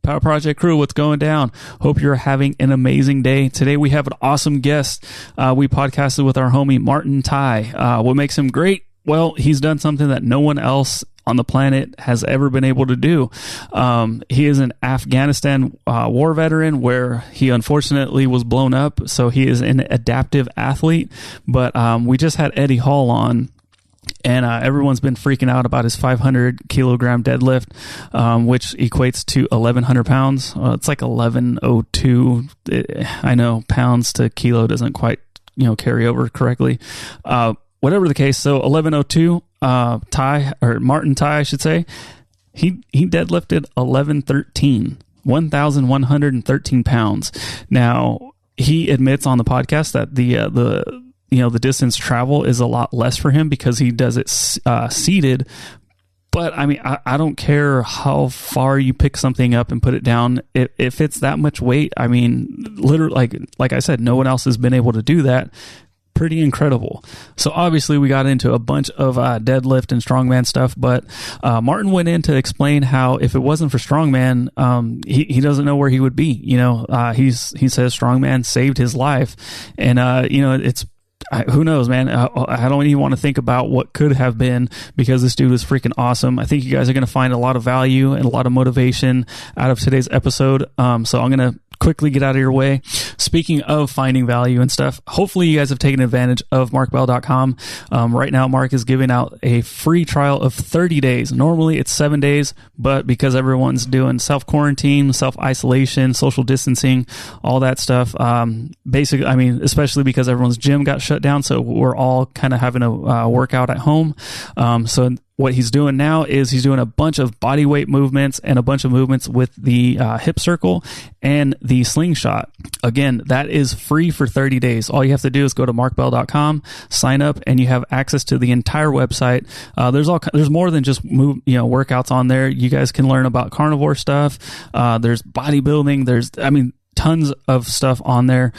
Power Project crew, what's going down? Hope you're having an amazing day. Today we have an awesome guest. We podcasted with our homie Martin Tai. What makes him great? Well, he's done something that no one else on the planet has ever been able to do. He is an Afghanistan war veteran where he unfortunately was blown up. So he is an adaptive athlete. But we just had Eddie Hall on. And everyone's been freaking out about his 500 kilogram deadlift, which equates to 1,100 pounds. It's like 1,102. I know pounds to kilo doesn't quite, carry over correctly. Whatever the case, so 1,102. Martin Tai, I should say. He deadlifted 1,113 pounds. Now he admits on the podcast that the distance travel is a lot less for him because he does it seated. But I mean, I don't care how far you pick something up and put it down. If it's that much weight, I mean, literally, like I said, no one else has been able to do that. Pretty incredible. So obviously we got into a bunch of deadlift and strongman stuff, but Martin went in to explain how if it wasn't for strongman, he doesn't know where he would be. He says strongman saved his life, and it's. Who knows, man? I don't even want to think about what could have been because this dude is freaking awesome. I think you guys are going to find a lot of value and a lot of motivation out of today's episode. So I'm going to quickly get out of your way. Speaking of finding value and stuff, hopefully you guys have taken advantage of markbell.com. Right now, Mark is giving out a free trial of 30 days. Normally it's 7 days, but because everyone's doing self-quarantine, self-isolation, social distancing, all that stuff, basically, I mean, especially because everyone's gym got shut down, so we're all kind of having a workout at home. So what he's doing now is he's doing a bunch of body weight movements and a bunch of movements with the hip circle and the slingshot. Again, that is free for 30 days. All you have to do is go to markbell.com, sign up, and you have access to the entire website. There's more than just workouts on there. You guys can learn about carnivore stuff. There's bodybuilding. There's tons of stuff on there.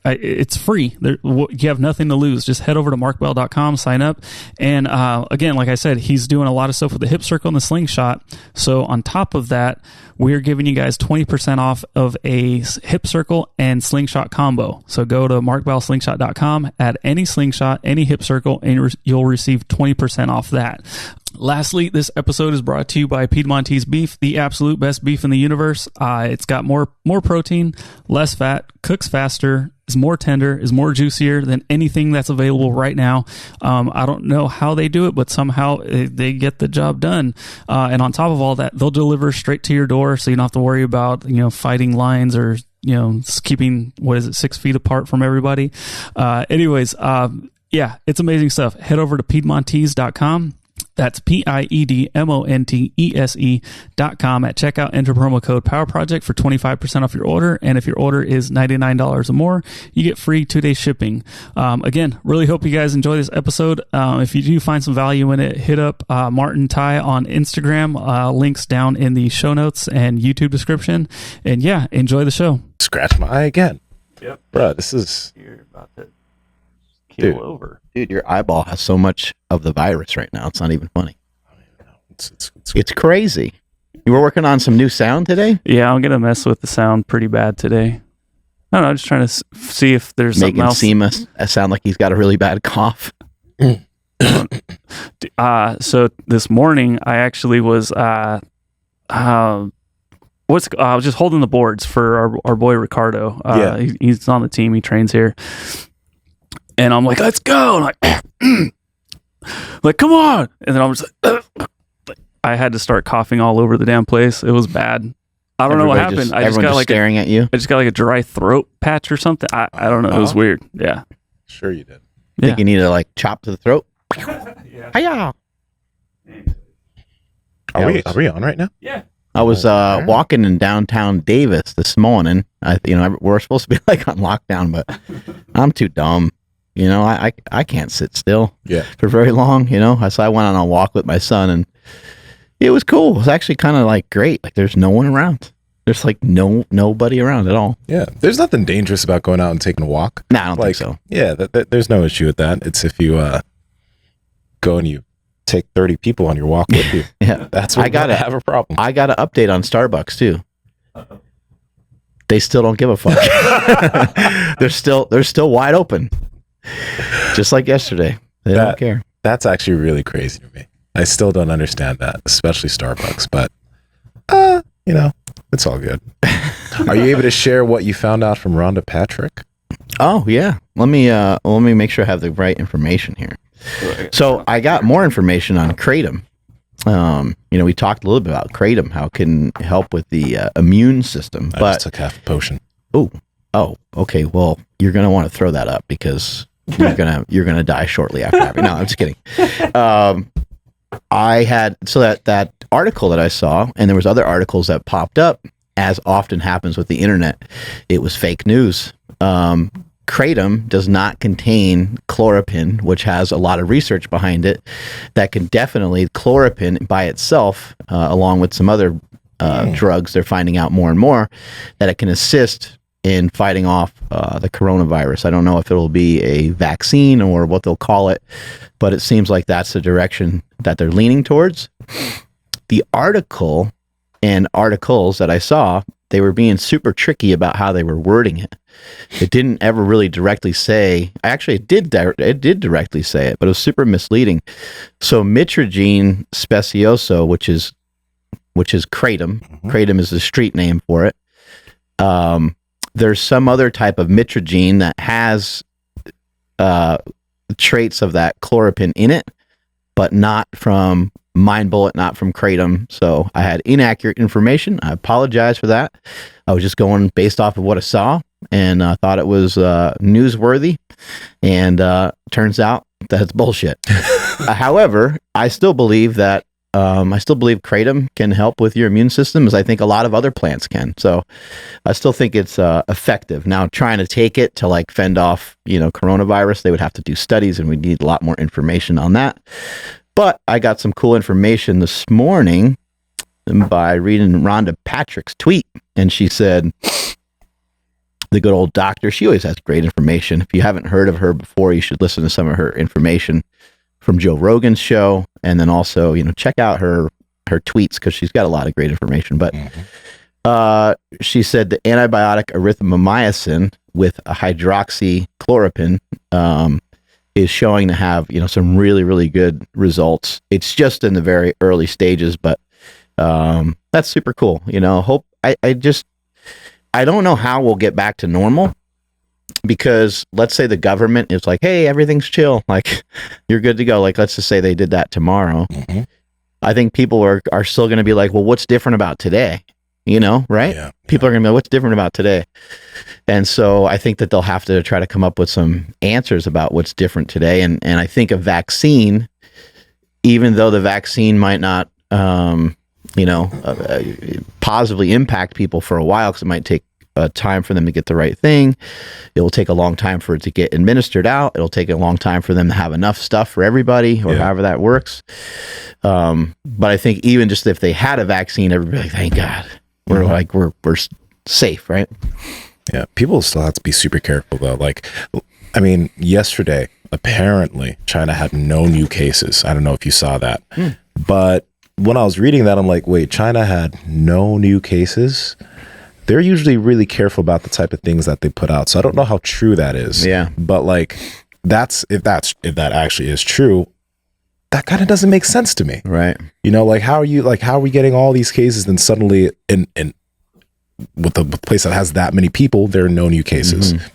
It's free. You have nothing to lose. Just head over to markbell.com, sign up. And again, like I said, he's doing a lot of stuff with the hip circle and the slingshot. So on top of that, we're giving you guys 20% off of a hip circle and slingshot combo. So go to markbellslingshot.com, add any slingshot, any hip circle, and you'll receive 20% off that. Lastly, this episode is brought to you by Piedmontese Beef, the absolute best beef in the universe. It's got more protein, less fat, cooks faster, is more tender, is more juicier than anything that's available right now. I don't know how they do it, but somehow they get the job done. And on top of all that, they'll deliver straight to your door, so you don't have to worry about fighting lines or keeping 6 feet apart from everybody. Yeah, it's amazing stuff. Head over to Piedmontese.com. That's PIEDMONTESE.com. At checkout, enter promo code Power Project for 25% off your order. And if your order is $99 or more, you get free 2-day shipping. Again, really hope you guys enjoy this episode. If you do find some value in it, hit up Martin Tai on Instagram. Links down in the show notes and YouTube description. And yeah, enjoy the show. Scratch my eye again. Yep. Bro, this is... You're about to keel over. Dude, your eyeball has so much of the virus right now. It's not even funny. It's crazy. You were working on some new sound today? Yeah, I'm going to mess with the sound pretty bad today. I don't know, just trying to see if there's something else. Making Nsima sound like he's got a really bad cough. So this morning, I actually was... I was just holding the boards for our boy Ricardo. He's on the team. He trains here. And I'm like, let's go. And like, come on. And then I was like, I had to start coughing all over the damn place. It was bad. I don't know what happened. I just got like staring at you. I just got like a dry throat patch or something. I don't know. It was weird. Yeah. Sure you did. Think you need to like chop to the throat? Yeah. Hi-ya. Are we on right now? Yeah. I was walking in downtown Davis this morning. We're supposed to be like on lockdown, but I'm too dumb. I can't sit still for very long, So I went on a walk with my son, and it was cool. It was actually kind of like great. Like there's no one around. There's like nobody around at all. Yeah. There's nothing dangerous about going out and taking a walk. No, I don't think so. Yeah. There's no issue with that. It's if you go and you take 30 people on your walk with you. Yeah, That's when I gotta have a problem. I got an update on Starbucks too. They still don't give a fuck. they're still wide open, just like yesterday. They don't care. That's actually really crazy to me. I still don't understand that, especially Starbucks. But it's all good. Are you able to share what you found out from Rhonda Patrick? Oh yeah. Let me make sure I have the right information here. So I got more information on kratom. We talked a little bit about kratom, how it can help with the immune system. I just took half a potion. Oh, okay. Well, you're gonna want to throw that up because you're gonna die shortly after having. No, I'm just kidding. I had that article that I saw, and there was other articles that popped up, as often happens with the internet. It was fake news. Kratom does not contain chloropin, which has a lot of research behind it. That can definitely, chloropin by itself, along with some other drugs, they're finding out more and more that it can assist in fighting off the coronavirus. I don't know if it'll be a vaccine or what they'll call it, but it seems like that's the direction that they're leaning towards. The article and articles that I saw, they were being super tricky about how they were wording it. It didn't ever really directly say. Actually, it did directly say it, but it was super misleading. So mitragine specioso, which is kratom. Mm-hmm. Kratom is the street name for it. There's some other type of mitragine that has traits of that chloropin in it, but not from Mind Bullet, not from kratom. So I had inaccurate information. I apologize for that. I was just going based off of what I saw, and I thought it was newsworthy, and turns out that's bullshit. However, I still believe that kratom can help with your immune system, as I think a lot of other plants can. So I still think it's effective. Now, trying to take it to like fend off, coronavirus, they would have to do studies, and we need a lot more information on that. But I got some cool information this morning by reading Rhonda Patrick's tweet, and she said, the good old doctor, she always has great information. If you haven't heard of her before, you should listen to some of her information from Joe Rogan's show, and then also, check out her tweets, because she's got a lot of great information. But she said the antibiotic erythromycin with a hydroxychloroquine is showing to have, some really, really good results. It's just in the very early stages, but that's super cool. I don't know how we'll get back to normal, because let's say the government is like, hey, everything's chill, like you're good to go. Like, let's just say they did that tomorrow. Mm-hmm. I think people are still going to be like, well, what's different about today? Right? Yeah. People are going to be like, what's different about today? And so I think that they'll have to try to come up with some answers about what's different today. And I think a vaccine, even though the vaccine might not, positively impact people for a while, because it might take time for them to get the right thing. It will take a long time for it to get administered out. It'll take a long time for them to have enough stuff for everybody, or however that works. But I think even just if they had a vaccine, everybody like, thank God, we're safe, right? Yeah, people still have to be super careful though. Like, I mean, yesterday apparently China had no new cases. I don't know if you saw that, but when I was reading that, I'm like, wait, China had no new cases? They're usually really careful about the type of things that they put out. So I don't know how true that is. Yeah. But like, if that actually is true, that kind of doesn't make sense to me. Right. How are we getting all these cases, and suddenly in with a place that has that many people, there are no new cases. Mm-hmm.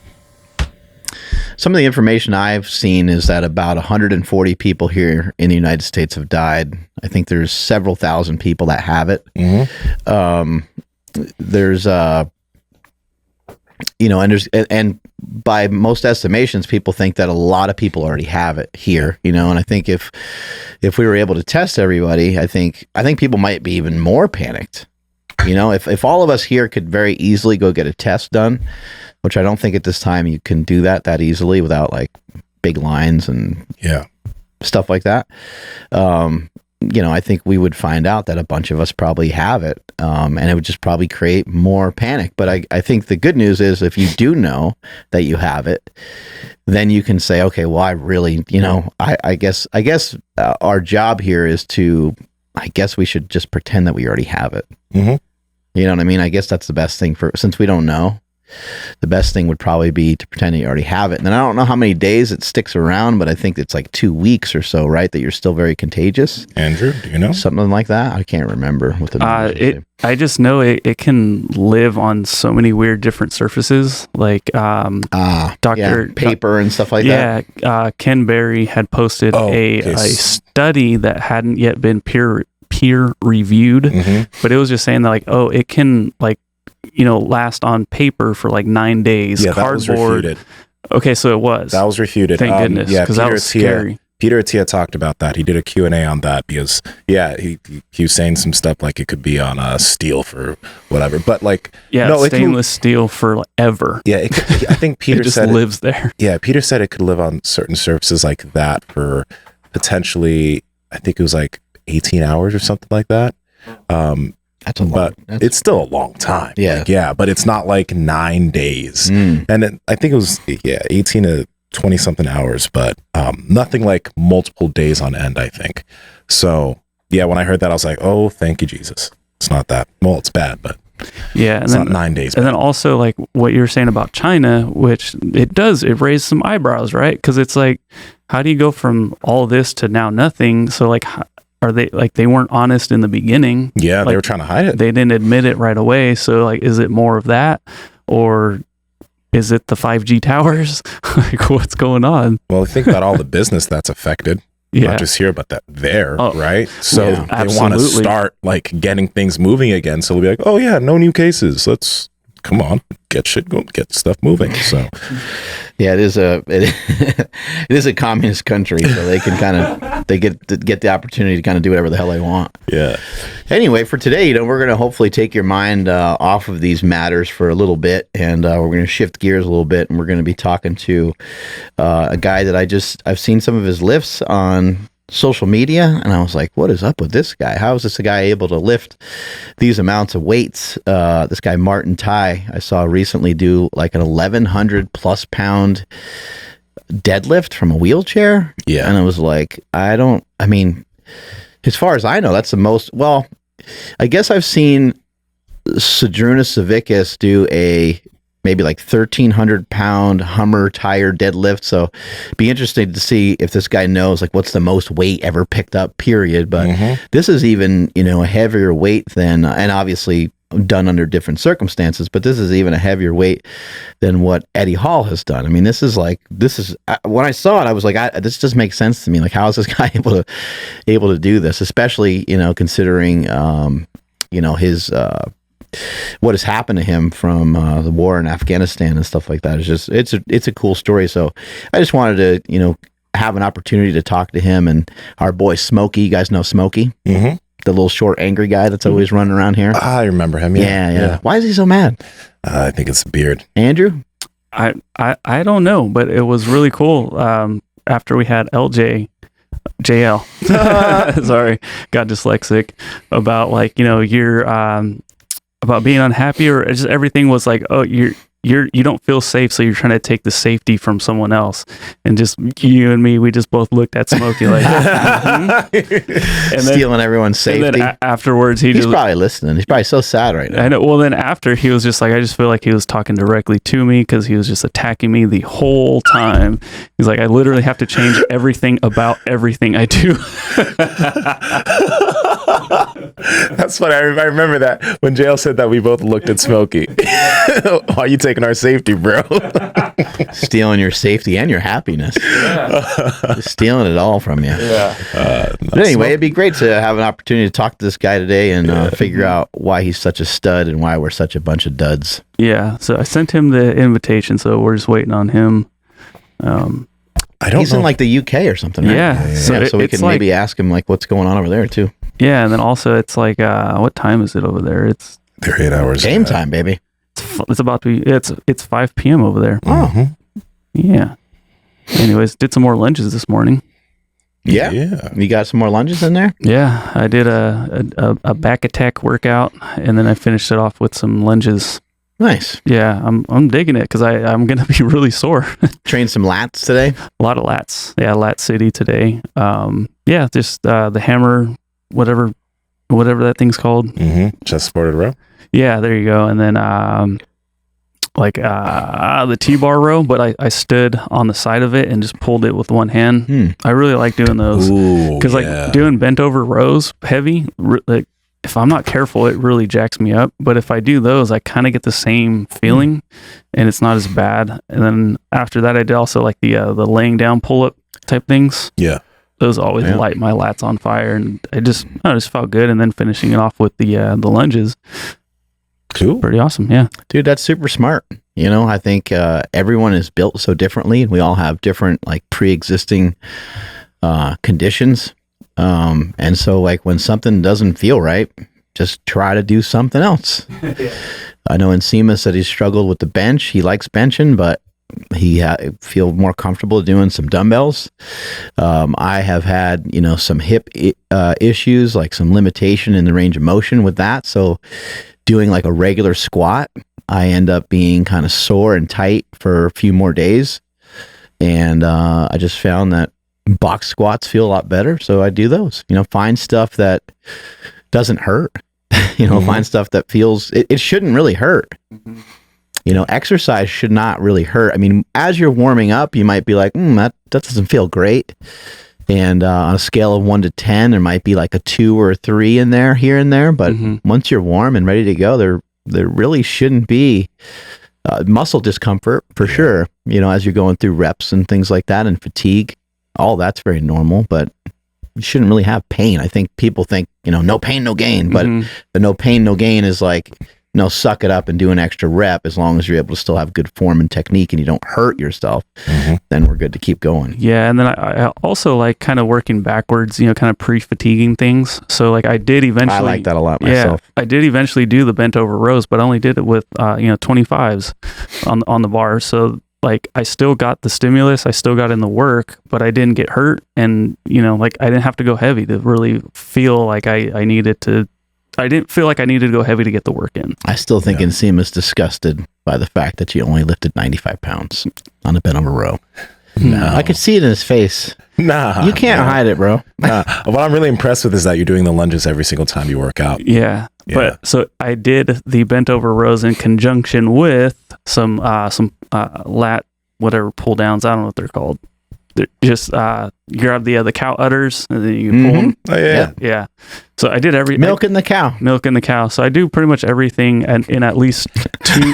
Some of the information I've seen is that about 140 people here in the United States have died. I think there's several thousand people that have it. Mm-hmm. There's and by most estimations, people think that a lot of people already have it here, and I think if we were able to test everybody, I think people might be even more panicked. If all of us here could very easily go get a test done, which I don't think at this time you can do that easily without like big lines and stuff like that. I think we would find out that a bunch of us probably have it, and it would just probably create more panic. But I think the good news is if you do know that you have it, then you can say, okay, well, I really, I guess our job here is to, I guess we should just pretend that we already have it. Mm-hmm. You know what I mean? I guess that's the best thing since we don't know. The best thing would probably be to pretend that you already have it. And I don't know how many days it sticks around, but I think it's like 2 weeks or so, right? That you're still very contagious. Andrew, do you know? Something like that? I can't remember what the I just know it can live on so many weird different surfaces, like paper and stuff like that. Yeah, Ken Berry had posted a study that hadn't yet been peer reviewed, but it was just saying that it can last on paper for like 9 days. Yeah, that was refuted. Okay, so it was. That was refuted. Thank goodness, because that was scary. Peter Attia talked about that. He did a Q&A on that because, he was saying some stuff like it could be on steel for whatever. But stainless steel forever. Yeah, I think Peter just said lives there. Yeah, Peter said it could live on certain surfaces like that for potentially, I think it was like 18 hours or something like that. That's a lot. But it's still a long time. Yeah. But it's not like 9 days. And I think it was 18 to 20 something hours, but nothing like multiple days on end, I think. So when I heard that, I was like, oh, thank you, Jesus. It's not that. Well, it's bad, but it's not 9 days. And then also like what you were saying about China, which it raised some eyebrows, right? Because it's like, how do you go from all this to now nothing? So like, are they like, they weren't honest in the beginning? Yeah, they were trying to hide it. They didn't admit it right away. So like, is it more of that, or is it the 5G towers? Like, what's going on? Well, think about all the business that's affected. Not just here, but there, right? So they want to start like getting things moving again. So they'll be like, oh yeah, no new cases. Let's come on, get stuff moving. So it is a communist country, so they can get the opportunity to kind of do whatever the hell they want. Yeah. Anyway, for today, we're going to hopefully take your mind off of these matters for a little bit, and we're going to shift gears a little bit, and we're going to be talking to a guy that I've seen some of his lifts on social media, and I was like, what is up with this guy? How is this guy able to lift these amounts of weights? This guy Martin Tai, I saw recently do like an 1,100 plus pound deadlift from a wheelchair. Yeah. And I was like, as far as I know, that's the most, well, I guess I've seen Zydrunas Savickas do a maybe like 1,300 pound Hummer tire deadlift. So be interesting to see if this guy knows like what's the most weight ever picked up, period. But this is even, a heavier weight than, and obviously done under different circumstances, but this is even a heavier weight than what Eddie Hall has done. I mean, this is when I saw it, I was like, this just makes sense to me. Like, how is this guy able to do this? Especially, considering, his, what has happened to him from the war in Afghanistan and stuff like that. It's a cool story. So I just wanted to, have an opportunity to talk to him and our boy Smokey. You guys know Smokey? Mm-hmm. The little short, angry guy that's always running around here. I remember him. Yeah. Why is he so mad? I think it's the beard. Andrew? I don't know, but it was really cool. After we had JL, sorry, got dyslexic, about like, you're about being unhappy, or just everything was like, oh, you don't feel safe, so you're trying to take the safety from someone else. And just you and me, we just both looked at Smokey like, and stealing everyone's safety. And then afterwards, he's probably listening. He's probably so sad right now. And well, then after, he was just like, I just feel like he was talking directly to me because he was just attacking me the whole time. He's like, I literally have to change everything about everything I do. That's funny. I remember that when JL said that, we both looked at Smokey. Why are you taking our safety, bro? Stealing your safety and your happiness. Just stealing it all from you. But anyway, it'd be great to have an opportunity to talk to this guy today and figure out why he's such a stud and why we're such a bunch of duds. Yeah, so I sent him the invitation, so we're just waiting on him. He's in like the UK or something, right? Yeah. So we can maybe ask him like what's going on over there too. Yeah, and then also it's like, what time is it over there? They're 8 hours. Game time, baby. It's about to be. It's 5 p.m. over there. Oh, yeah. Anyways, did some more lunches this morning. Yeah. You got some more lunges in there? Yeah, I did a back attack workout, and then I finished it off with some lunges. Nice. Yeah, I'm digging it because I'm gonna be really sore. Train some lats today? A lot of lats. Yeah, lat city today. Yeah, just the hammer, whatever that thing's called. Chest supported row. Yeah, there you go. And then the T-bar row, but I stood on the side of it and just pulled it with one hand. I really like doing those because like doing bent over rows heavy, like if I'm not careful, it really jacks me up. But if I do those, I kind of get the same feeling and it's not as bad. And then after that, I did also like the laying down pull-up type things. Yeah. Those always light my lats on fire, and I just felt good. And then finishing it off with the lunges. Cool. Pretty awesome. Yeah. Dude, that's super smart. You know, I think everyone is built so differently, and we all have different like pre-existing conditions. And so like when something doesn't feel right, just try to do something else. I know Nsima said he struggled with the bench. He likes benching, but he feel more comfortable doing some dumbbells. I have had, some hip issues, like some limitation in the range of motion with that. So doing like a regular squat, I end up being kind of sore and tight for a few more days. And I just found that box squats feel a lot better. So I do those, find stuff that doesn't hurt, find stuff that feels, it shouldn't really hurt. Exercise should not really hurt. I mean, as you're warming up, you might be like, that doesn't feel great. And on a scale of 1 to 10, there might be like a 2 or a 3 in there, here and there. But once you're warm and ready to go, there really shouldn't be muscle discomfort for sure. As you're going through reps and things like that, and fatigue, all that's very normal. But you shouldn't really have pain. I think people think, no pain, no gain. But the no pain, no gain is like, suck it up and do an extra rep. As long as you're able to still have good form and technique and you don't hurt yourself, then we're good to keep going. Yeah. And then I also like kind of working backwards, kind of pre-fatiguing things. So like I did eventually. I like that a lot myself. Yeah, I did eventually do the bent over rows, but I only did it with, 25s on the bar. So like I still got the stimulus, I still got in the work, but I didn't get hurt. And, like I didn't have to go heavy to really feel like I needed to. I didn't feel like I needed to go heavy to get the work in. I still think Nsima is disgusted by the fact that you only lifted 95 pounds on a bent over row. No. I could see it in his face. Nah. You can't hide it, bro. Nah. What I'm really impressed with is that you're doing the lunges every single time you work out. Yeah. But so I did the bent over rows in conjunction with some lat, whatever pull downs. I don't know what they're called. They're just you grab the cow udders and then you pull them. Oh yeah. Yeah. So I did milking the cow. So I do pretty much everything in at least two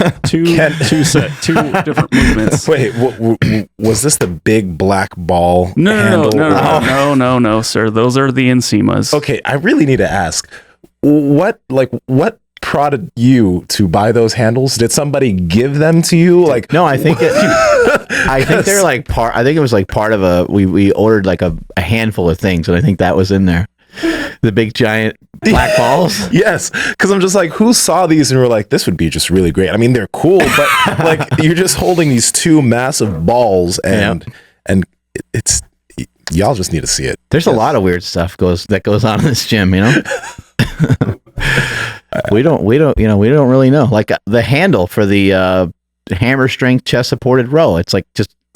different movements. Wait, was this the big black ball? No, sir. Those are the Nsimas. Okay, I really need to ask, what prodded you to buy those handles? Did somebody give them to you? Like, no, I think I think they're like part. I think it was like part of we ordered like a handful of things, and I think that was in there. The big giant black balls. Yes, because I'm just like, who saw these and were like, this would be just really great. I mean, they're cool, but like you're just holding these two massive balls, and it's y'all just need to see it. There's a lot of weird stuff that goes on in this gym, we don't really know. Like the handle for the hammer strength chest supported row, it's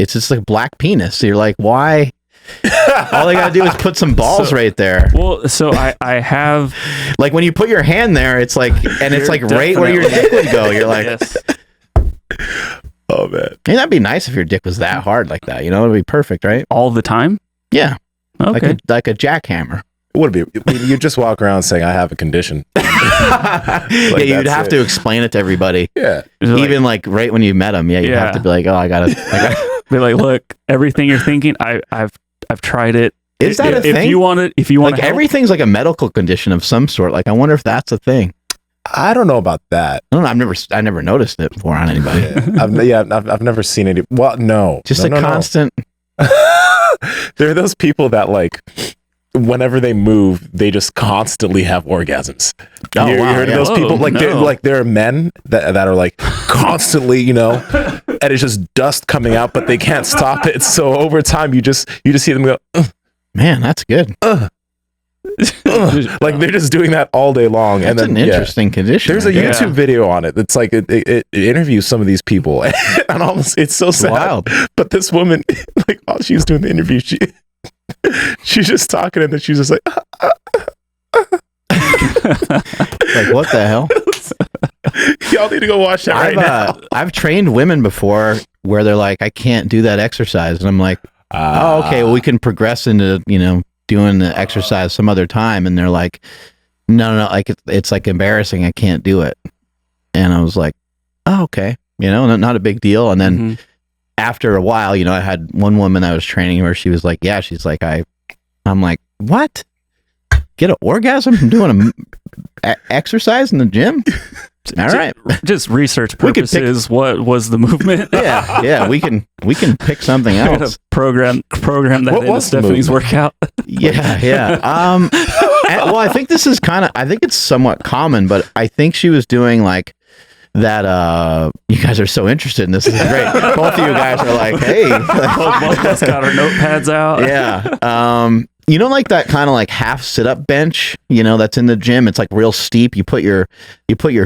just like black penis. So you're like, why? All they gotta do is put some balls right there. Well, so I have like when you put your hand there, it's like, and it's like right where your dick would go. You're like, yes. Oh man, hey, that'd be nice if your dick was that hard like that. It'd be perfect, right? All the time. Yeah. Okay. Like a jackhammer. It would be. You just walk around saying, "I have a condition." Like, you'd have to explain it to everybody. Yeah, even like right when you met him. Yeah, you'd have to be like, "Oh, I gotta." Be like, look, everything you're thinking, I've tried it. Is that a thing? If you want like everything's like a medical condition of some sort. Like I wonder if that's a thing. I don't know about that. I don't know. I never noticed it before on anybody. I've never seen it. Well, no, just a constant. There are those people that like, whenever they move, they just constantly have orgasms. Oh, you heard of those people? Like there are men that are like constantly, and it's just dust coming out, but they can't stop it. So over time, you just see them go, Man, that's good. Like they're just doing that all day long. That's and then an interesting condition. There's a YouTube video on it. It's like it interviews some of these people, and almost it's so sad. Wild. But this woman, like while she's doing the interview, she's just talking, and then she's just like, like what the hell? Y'all need to go watch that now. I've trained women before where they're like, I can't do that exercise, and I'm like, oh, okay, well, we can progress into doing the exercise some other time, and they're like, no, like it's like embarrassing, I can't do it. And I was like, oh, okay, not a big deal. And then after a while, I had one woman I was training where she was like, yeah, she's like, I'm like, what? Get an orgasm from doing a exercise in the gym? All right, just research purposes. What was the movement? yeah, we can pick something else. program that into Stephanie's workout. yeah. Well, I think this is I think it's somewhat common, but I think she was doing like that. You guys are so interested in this. This is great. Both of you guys are like, hey, both of us got our notepads out. Yeah. Like that kind of like half sit-up bench, that's in the gym. It's like real steep. You put your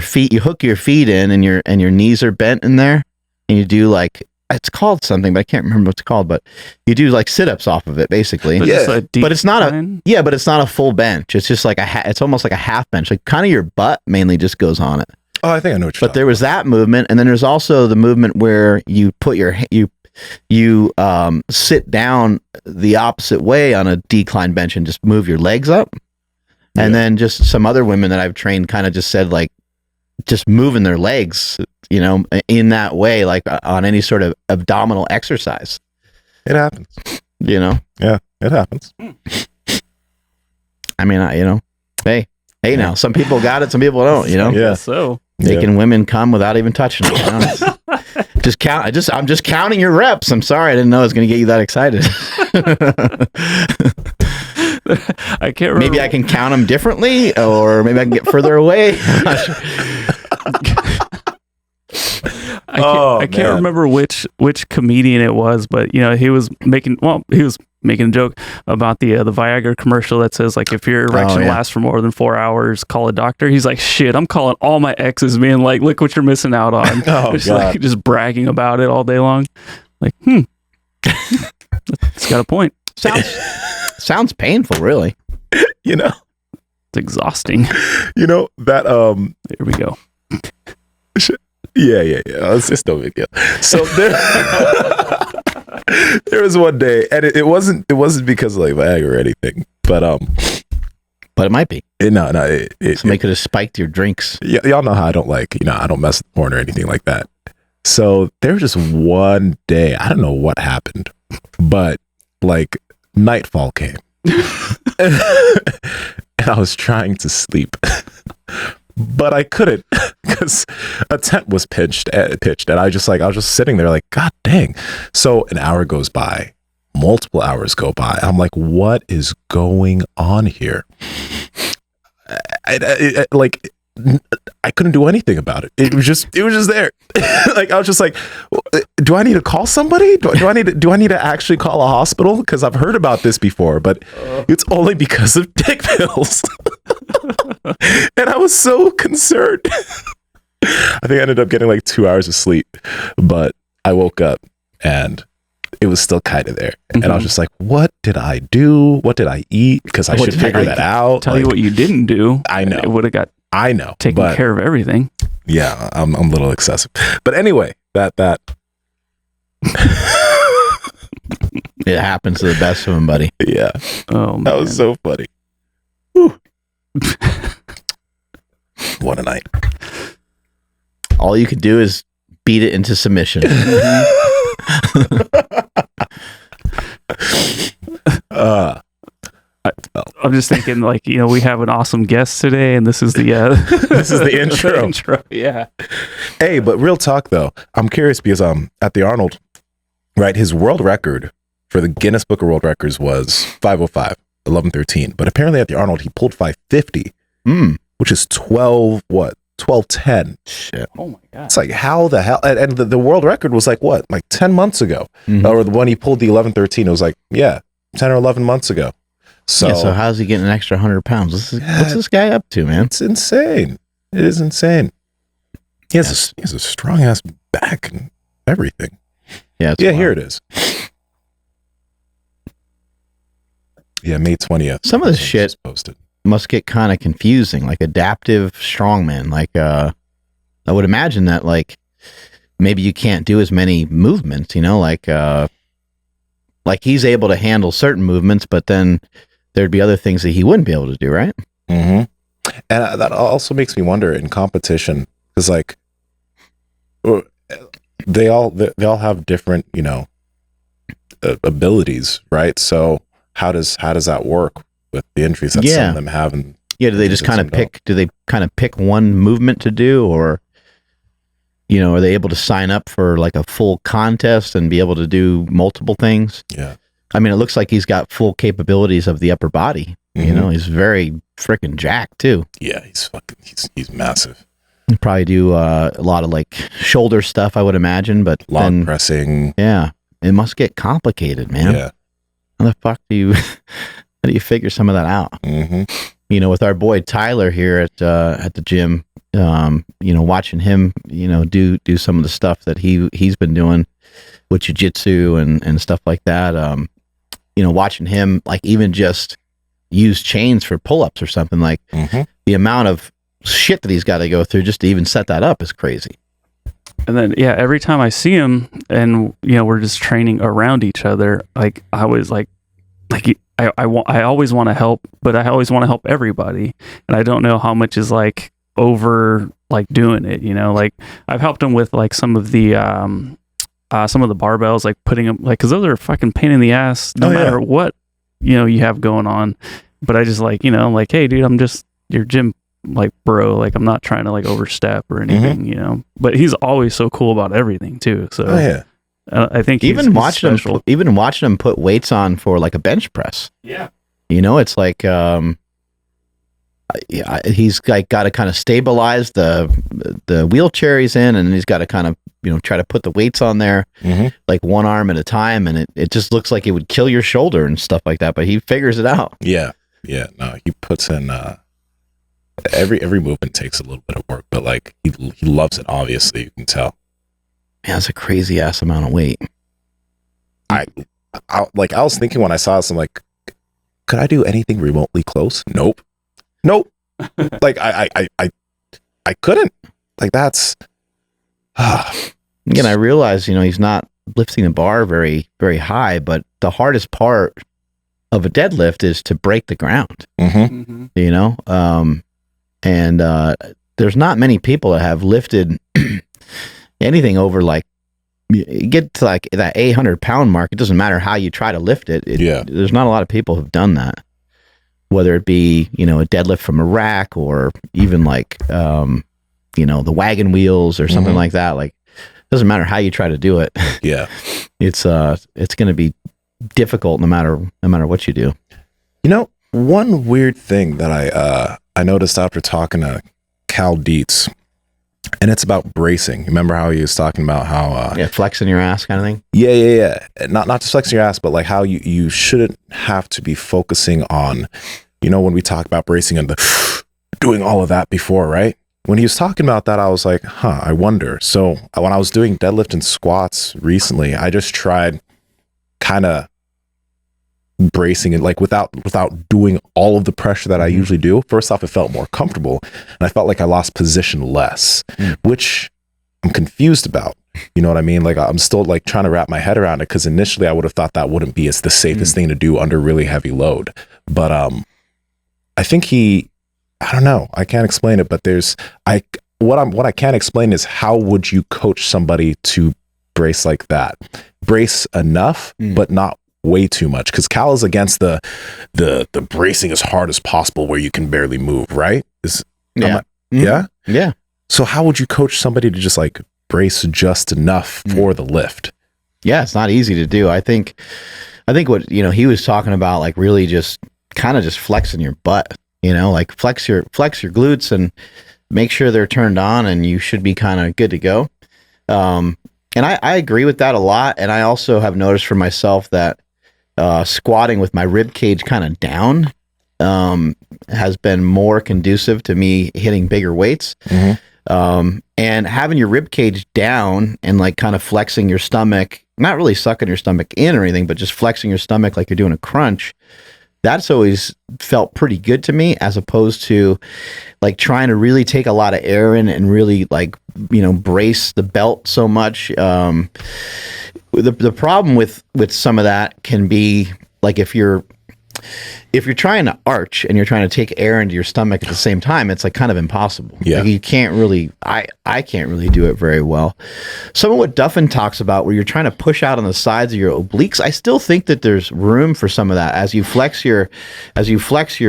feet, you hook your feet in, and your knees are bent in there, and you do like, it's called something, but I can't remember what it's called. But you do like sit-ups off of it, basically. But it's not but it's not a full bench. It's just like it's almost like a half bench. Like kind of your butt mainly just goes on it. Oh, I think I know what you're But there was that movement, and then there's also the movement where you put you sit down the opposite way on a decline bench and just move your legs up. And then just some other women that I've trained kind of just said like just moving their legs, in that way, like on any sort of abdominal exercise. It happens. Yeah, it happens. I mean, hey, now some people got it, some people don't, Yeah. So making women come without even touching them. I'm just counting your reps. I'm sorry, I didn't know I was going to get you that excited. I can't remember. Maybe I can count them differently, or maybe I can get further away. I can't remember which comedian it was, but he was making a joke about the Viagra commercial that says like, if your erection lasts for more than 4 hours, call a doctor. He's like, shit, I'm calling all my exes, being like, look what you're missing out on. Just bragging about it all day long. Like, it's got a point. Sounds painful, really. It's exhausting. That here we go. Yeah. It's no big deal. So there was one day, and it wasn't because of like Viagra or anything, but it might be. Somebody could have spiked your drinks. Yeah, y'all know how I don't I don't mess with porn or anything like that. So there was just one day, I don't know what happened, but like nightfall came, and I was trying to sleep. But I couldn't because a tent was pitched, and I was just sitting there like, God dang. So an hour goes by, multiple hours go by. I'm like, what is going on here? I couldn't do anything about it. It was just there. Like I was just like, do I need to call somebody? Do I need to actually call a hospital? Because I've heard about this before, but it's only because of dick pills. And I was so concerned. I think I ended up getting like 2 hours of sleep, but I woke up and it was still kind of there. And I was just like, what did I do? What did I eat? Because I should figure that out. Tell you what you didn't do. I know. It would have got taken care of everything. Yeah, I'm a little excessive. But anyway, that it happens to the best of them, buddy. Yeah. Oh, man. That was so funny. Whew. What a night. All you could do is beat it into submission. I'm just thinking, like, we have an awesome guest today, and this is the this is the intro. Yeah. Hey, but real talk though, I'm curious because at the Arnold, right, his world record for the Guinness Book of World Records was 505, 11:13. But apparently at the Arnold he pulled 550, which is 12:10. Shit. Oh my god. It's like, how the hell? And the world record was like 10 months ago, or when he pulled the 11:13, it was like, yeah. 10 or 11 months ago. So how's he getting an extra 100 pounds? What's this guy up to, man? It's insane. It is insane. He has a strong ass back and everything. Yeah, here it is. Yeah, May 20th. Some of this shit posted. Must get kind of confusing, like adaptive strongman. Like, I would imagine that, like, maybe you can't do as many movements, like he's able to handle certain movements, but then there'd be other things that he wouldn't be able to do, right? Mm-hmm. And that also makes me wonder in competition, because like they all have different, abilities, right? So how does that work with the injuries that some of them have? And do they just kind of pick? Do they kind of pick one movement to do, or are they able to sign up for like a full contest and be able to do multiple things? Yeah. I mean, it looks like he's got full capabilities of the upper body. He's very freaking jacked too. Yeah, he's massive. He'd probably do a lot of like shoulder stuff, I would imagine, but log pressing. Yeah, it must get complicated, man. Yeah. How the fuck how do you figure some of that out? Mm-hmm. With our boy Tyler here at the gym, watching him, do some of the stuff that he's been doing with jiu-jitsu and stuff like that. Watching him like even just use chains for pull-ups or something, like the amount of shit that he's got to go through just to even set that up is crazy. And then, every time I see him and, we're just training around each other, like I always I always want to help, but I always want to help everybody. And I don't know how much is like over like doing it, like I've helped him with like some of the barbells, like putting them like, cause those are fucking pain in the ass no matter what, you have going on. But I just like, like, hey dude, I'm just your gym like bro, like I'm not trying to like overstep or anything, but he's always so cool about everything too. So I think even watching him put weights on for like a bench press. Yeah. It's like, he's like got to kind of stabilize the wheelchair he's in, and he's got to kind of, try to put the weights on there, like one arm at a time. And it just looks like it would kill your shoulder and stuff like that, but he figures it out. Yeah. Yeah. No, he puts in, every movement takes a little bit of work, but like he loves it. Obviously, you can tell. Man, that's a crazy ass amount of weight. I was thinking when I saw this, I'm like, could I do anything remotely close? Nope. Like I couldn't. Like that's. Again, I realize he's not lifting the bar very very high, but the hardest part of a deadlift is to break the ground. And there's not many people that have lifted anything over like, you get to like that 800-pound mark. It doesn't matter how you try to lift it. There's not a lot of people who've done that, whether it be, a deadlift from a rack or even like, the wagon wheels or something like that. Like, it doesn't matter how you try to do it. Yeah. It's going to be difficult no matter what you do. One weird thing that I noticed after talking to Cal Dietz, and it's about bracing. Remember how he was talking about how flexing your ass kind of thing? Yeah. Not just flexing your ass, but like how you shouldn't have to be focusing on, when we talk about bracing and the doing all of that before, right? When he was talking about that, I was like, I wonder. So when I was doing deadlift and squats recently, I just tried kind of bracing it like without doing all of the pressure that I usually do. First off, it felt more comfortable, and I felt like I lost position less, which I'm confused about. You know what I mean? Like I'm still like trying to wrap my head around it, because initially I would have thought that wouldn't be as the safest thing to do under really heavy load. But I think I don't know. I can't explain it, but what I can't explain is how would you coach somebody to brace like that? Brace enough, but not way too much, because Cal is against the bracing as hard as possible where you can barely move, right? Yeah. So how would you coach somebody to just like brace just enough for the lift? Yeah, it's not easy to do. I think what he was talking about, like really just kind of just flexing your butt, like flex your glutes and make sure they're turned on, and you should be kind of good to go. And I agree with that a lot. And I also have noticed for myself that squatting with my rib cage kind of down has been more conducive to me hitting bigger weights. And having your rib cage down and like kind of flexing your stomach, not really sucking your stomach in or anything, but just flexing your stomach like you're doing a crunch. That's always felt pretty good to me, as opposed to like trying to really take a lot of air in and really like, brace the belt so much. The problem with some of that can be like if you're trying to arch and you're trying to take air into your stomach at the same time, it's like kind of impossible. Yeah. Like you can't really, I can't really do it very well. Some of what Duffin talks about where you're trying to push out on the sides of your obliques, I still think that there's room for some of that. As you flex your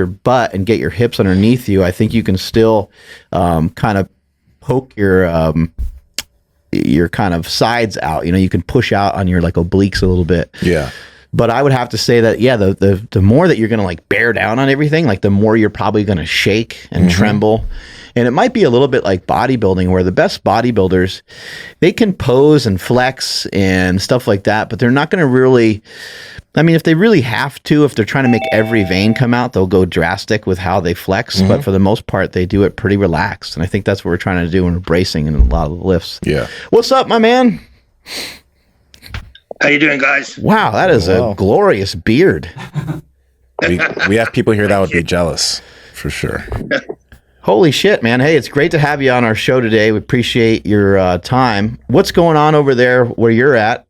butt and get your hips underneath you, I think you can still kind of poke your kind of sides out. You can push out on your like obliques a little bit. Yeah. But I would have to say that, yeah, the more that you're going to like bear down on everything, like the more you're probably going to shake and tremble. And it might be a little bit like bodybuilding, where the best bodybuilders, they can pose and flex and stuff like that, but they're not going to really, I mean, if they really have to, if they're trying to make every vein come out, they'll go drastic with how they flex. But for the most part, they do it pretty relaxed. And I think that's what we're trying to do when we're bracing in a lot of the lifts. Yeah. What's up, my man? How you doing, guys? Wow, that is a glorious beard. We have people here that would be jealous, for sure. Holy shit, man. Hey, it's great to have you on our show today. We appreciate your time. What's going on over there where you're at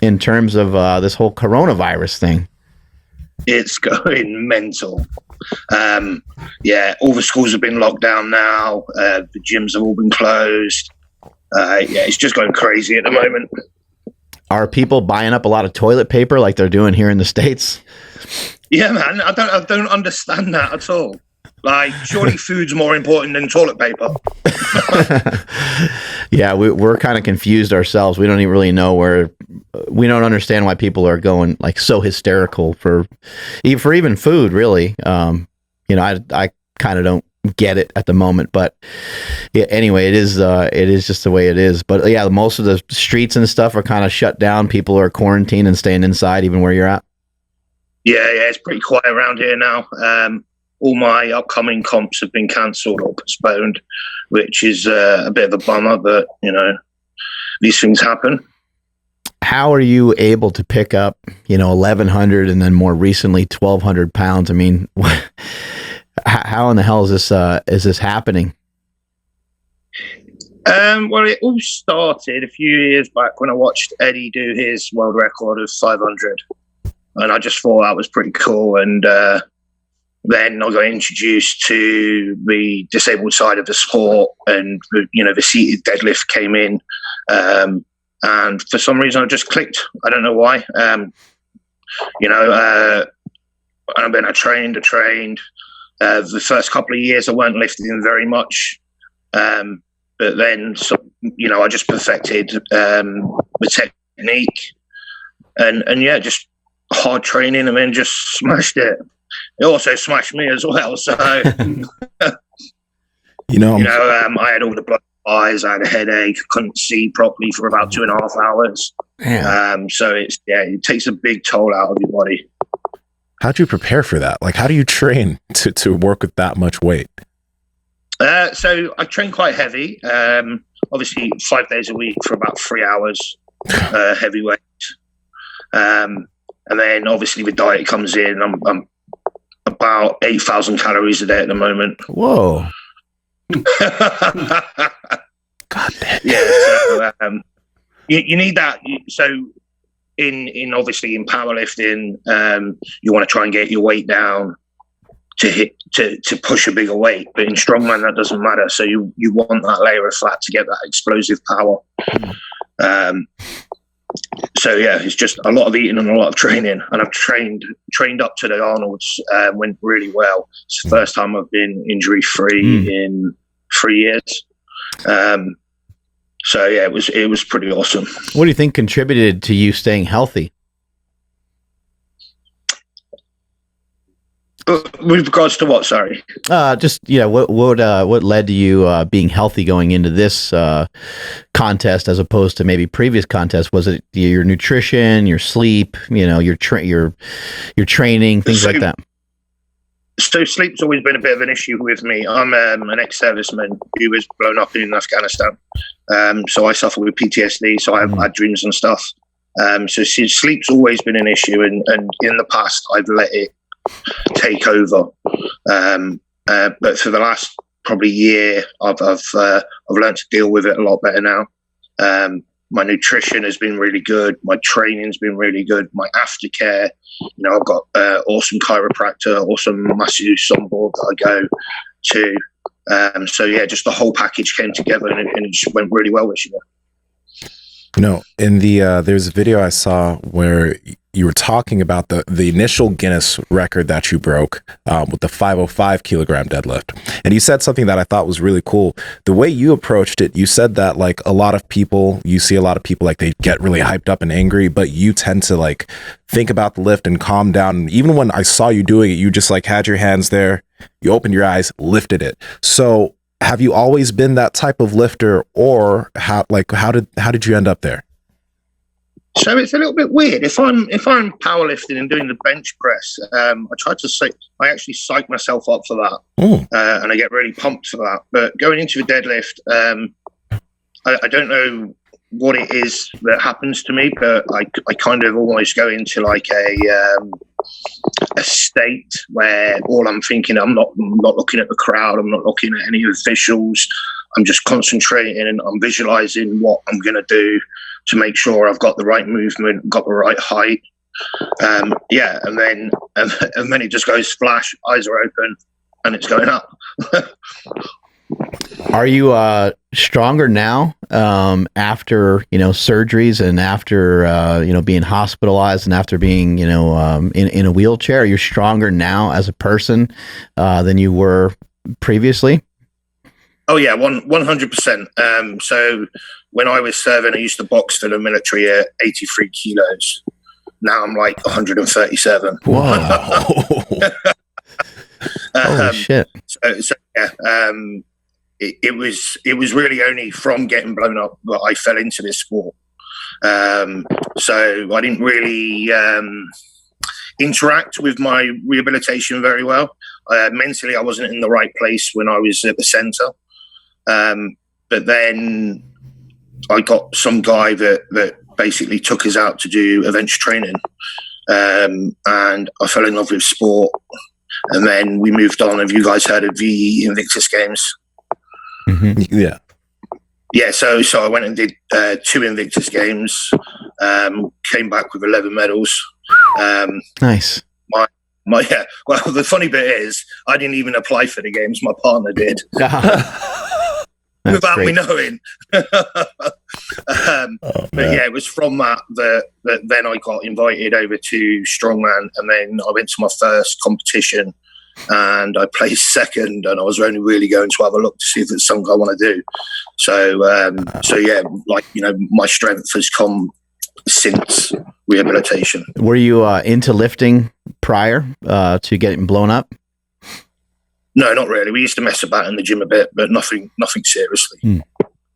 in terms of this whole coronavirus thing? It's going mental. All the schools have been locked down now. The gyms have all been closed. It's just going crazy at the moment. Are people buying up a lot of toilet paper like they're doing here in the States? Yeah, man. I don't understand that at all. Like, surely food's more important than toilet paper. Yeah, we're kind of confused ourselves. We don't even really know we don't understand why people are going like so hysterical for even food, really. I kind of don't get it at the moment, but yeah, anyway, it is just the way it is. But yeah, most of the streets and stuff are kind of shut down. People are quarantined and staying inside, even where you're at. Yeah, it's pretty quiet around here now. All my upcoming comps have been cancelled or postponed, which is a bit of a bummer, but these things happen. How are you able to pick up 1,100 and then more recently 1,200 pounds? I mean, how in the hell is this happening? Well, it all started a few years back when I watched Eddie do his world record of 500, and I just thought that was pretty cool. And then I got introduced to the disabled side of the sport, and the seated deadlift came in, and for some reason I just clicked. I don't know why. And then I trained. The first couple of years I weren't lifting very much, but then I just perfected the technique, and just hard training, and then just smashed it. It also smashed me as well. So I had all the blood eyes, I had a headache, couldn't see properly for about 2.5 hours. So it takes a big toll out of your body. How do you prepare for that? Like, how do you train to work with that much weight? So I train quite heavy. Obviously 5 days a week for about 3 hours, heavy weight. And then obviously the diet comes in. I'm about 8,000 calories a day at the moment. Whoa. God damn. Yeah. So, you need that. So in obviously in powerlifting, you want to try and get your weight down to push a bigger weight, but in strongman that doesn't matter. So you want that layer of fat to get that explosive power. So it's just a lot of eating and a lot of training, and I've trained up to the Arnold's. Went really well. It's the first time I've been injury free in 3 years. So it was pretty awesome. What do you think contributed to you staying healthy? With regards to what? Sorry. Just what led to you being healthy going into this contest as opposed to maybe previous contests? Was it your nutrition, your sleep, your training, things like that? So sleep's always been a bit of an issue with me. I'm an ex-serviceman who was blown up in Afghanistan. So I suffer with PTSD, so I have bad dreams and stuff. So sleep's always been an issue, and in the past I've let it take over. But for the last probably year, I've learned to deal with it a lot better now. My nutrition has been really good. My training's been really good. My aftercare, I've got awesome chiropractor, awesome masseuse on board that I go to. So yeah, just the whole package came together and it just went really well this year. In the there's a video I saw where you were talking about the initial Guinness record that you broke with the 505 kilogram deadlift, and you said something that I thought was really cool. The way you approached it, you said that like you see a lot of people like they get really hyped up and angry, but you tend to like think about the lift and calm down. And even when I saw you doing it, you just like had your hands there, you opened your eyes, lifted it. So have you always been that type of lifter, or how did you end up there? So it's a little bit weird. If I'm powerlifting and doing the bench press, I actually psych myself up for that, and I get really pumped for that. But going into a deadlift, I don't know what it is that happens to me, but I kind of almost go into like a state where all I'm thinking, I'm not looking at the crowd, I'm not looking at any officials, I'm just concentrating and I'm visualizing what I'm going to do to make sure I've got the right movement, got the right height. And then it just goes splash, eyes are open, and it's going up. Are you stronger now after surgeries and after being hospitalized and after being in a wheelchair? Are you stronger now as a person than you were previously? Oh yeah, 100%. So when I was serving, I used to box for the military at 83 kilos. Now I'm like 137. Whoa! Holy shit! So yeah. It was really only from getting blown up that I fell into this sport. So I didn't really interact with my rehabilitation very well. Mentally, I wasn't in the right place when I was at the center. But then I got some guy that basically took us out to do adventure training. And I fell in love with sport. And then we moved on. Have you guys heard of the Invictus Games? Mm-hmm. Yeah. Yeah, so I went and did 2 Invictus Games, came back with 11 medals. Nice. Well, the funny bit is I didn't even apply for the games. My partner did. Without me knowing. But yeah, it was from that then I got invited over to Strongman, and then I went to my first competition and I placed second, and I was only really going to have a look to see if it's something I want to do. So yeah, my strength has come since rehabilitation. Were you into lifting prior to getting blown up? No, not really. We used to mess about in the gym a bit, but nothing seriously.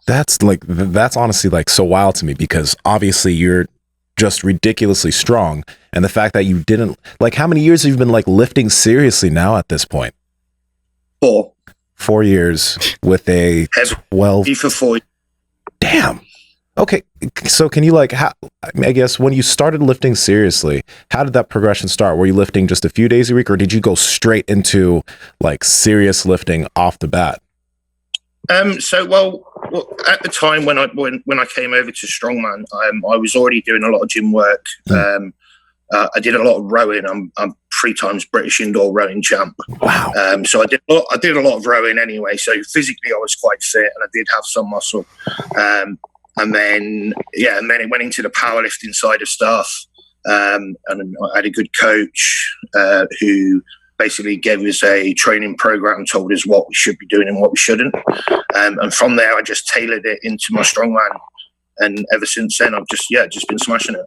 That's honestly like so wild to me, because obviously you're just ridiculously strong, and the fact that you didn't, like, how many years have you been like lifting seriously now at this point? 4 years with a 12 for 4. Damn. Okay, so can you I guess when you started lifting seriously, how did that progression start? Were you lifting just a few days a week, or did you go straight into like serious lifting off the bat? Well, at the time when I came over to Strongman, I was already doing a lot of gym work. I did a lot of rowing. I'm 3 times British indoor rowing champ. Wow. So I did a lot of rowing anyway. So physically I was quite fit, and I did have some muscle. And then it went into the powerlifting side of stuff. And I had a good coach who basically gave us a training program, told us what we should be doing and what we shouldn't. And from there, I just tailored it into my Strongman. And ever since then, I've just been smashing it.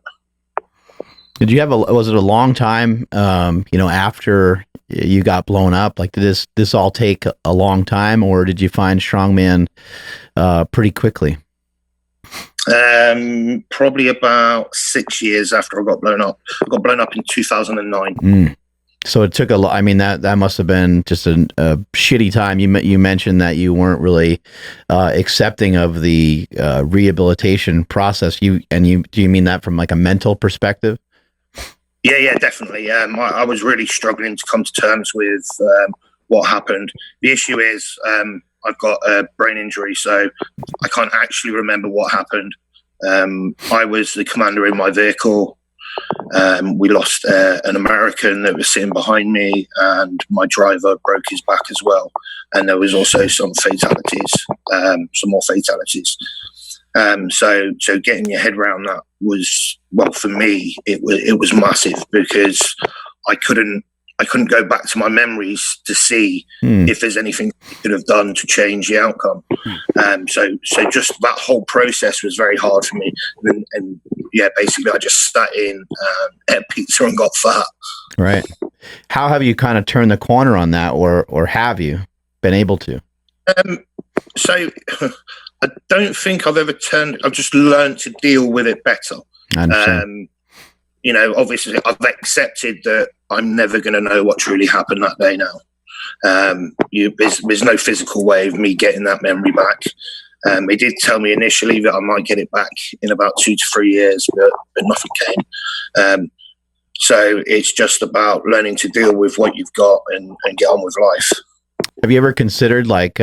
Was it a long time, after you got blown up? Like, did this all take a long time, or did you find Strongman pretty quickly? Probably about 6 years after I got blown up. I got blown up in 2009. So it took a lot. I mean, that must have been just a shitty time. You mentioned that you weren't really accepting of the rehabilitation process. Do you mean that from like a mental perspective? Yeah, definitely. I was really struggling to come to terms with what happened. The issue is I've got a brain injury, so I can't actually remember what happened. I was the commander in my vehicle. We lost an American that was sitting behind me, and my driver broke his back as well. And there was also some more fatalities. So getting your head around that was, well, for me, it was massive, because I couldn't go back to my memories to see if there's anything I could have done to change the outcome. So just that whole process was very hard for me. And yeah, basically I just sat in, ate pizza and got fat. Right. How have you kind of turned the corner on that, or have you been able to? So I don't think I've ever I've just learned to deal with it better. I understand. Obviously I've accepted that I'm never going to know what truly happened that day now. There's no physical way of me getting that memory back. They did tell me initially that I might get it back in about 2 to 3 years, but nothing came. So it's just about learning to deal with what you've got and get on with life. Have you ever considered like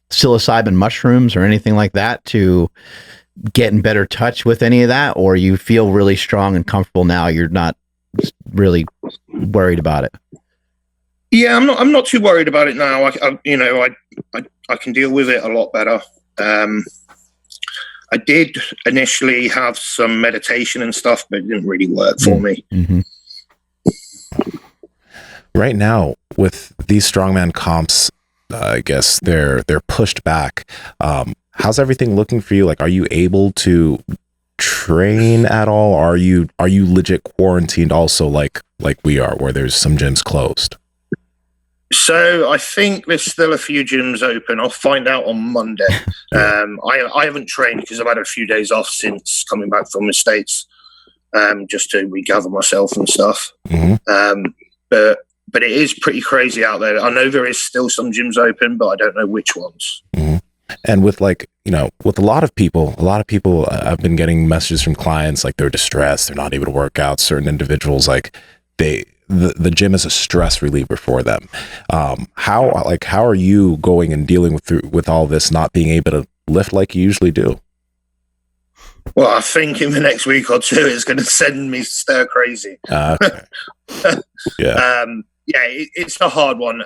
psilocybin mushrooms or anything like that to get in better touch with any of that, or you feel really strong and comfortable now? You're not really worried about it? Yeah, I'm not too worried about it now. I can deal with it a lot better. I did initially have some meditation and stuff, but it didn't really work for me. Mm-hmm. Right now, with these strongman comps, I guess they're pushed back. How's everything looking for you? Like, are you able to train at all? Are you legit quarantined also, like we are, where there's some gyms closed? So I think there's still a few gyms open. I'll find out on Monday. I haven't trained because I've had a few days off since coming back from the States, just to regather myself and stuff. Mm-hmm. But it is pretty crazy out there. I know there is still some gyms open, but I don't know which ones. Mm-hmm. And with with a lot of people, I've been getting messages from clients, like they're distressed, they're not able to work out. Certain individuals, like the gym is a stress reliever for them. How are you going and dealing with all this, not being able to lift like you usually do? Well, I think in the next week or two, it's going to send me stir crazy. Okay. Yeah. It's a hard one.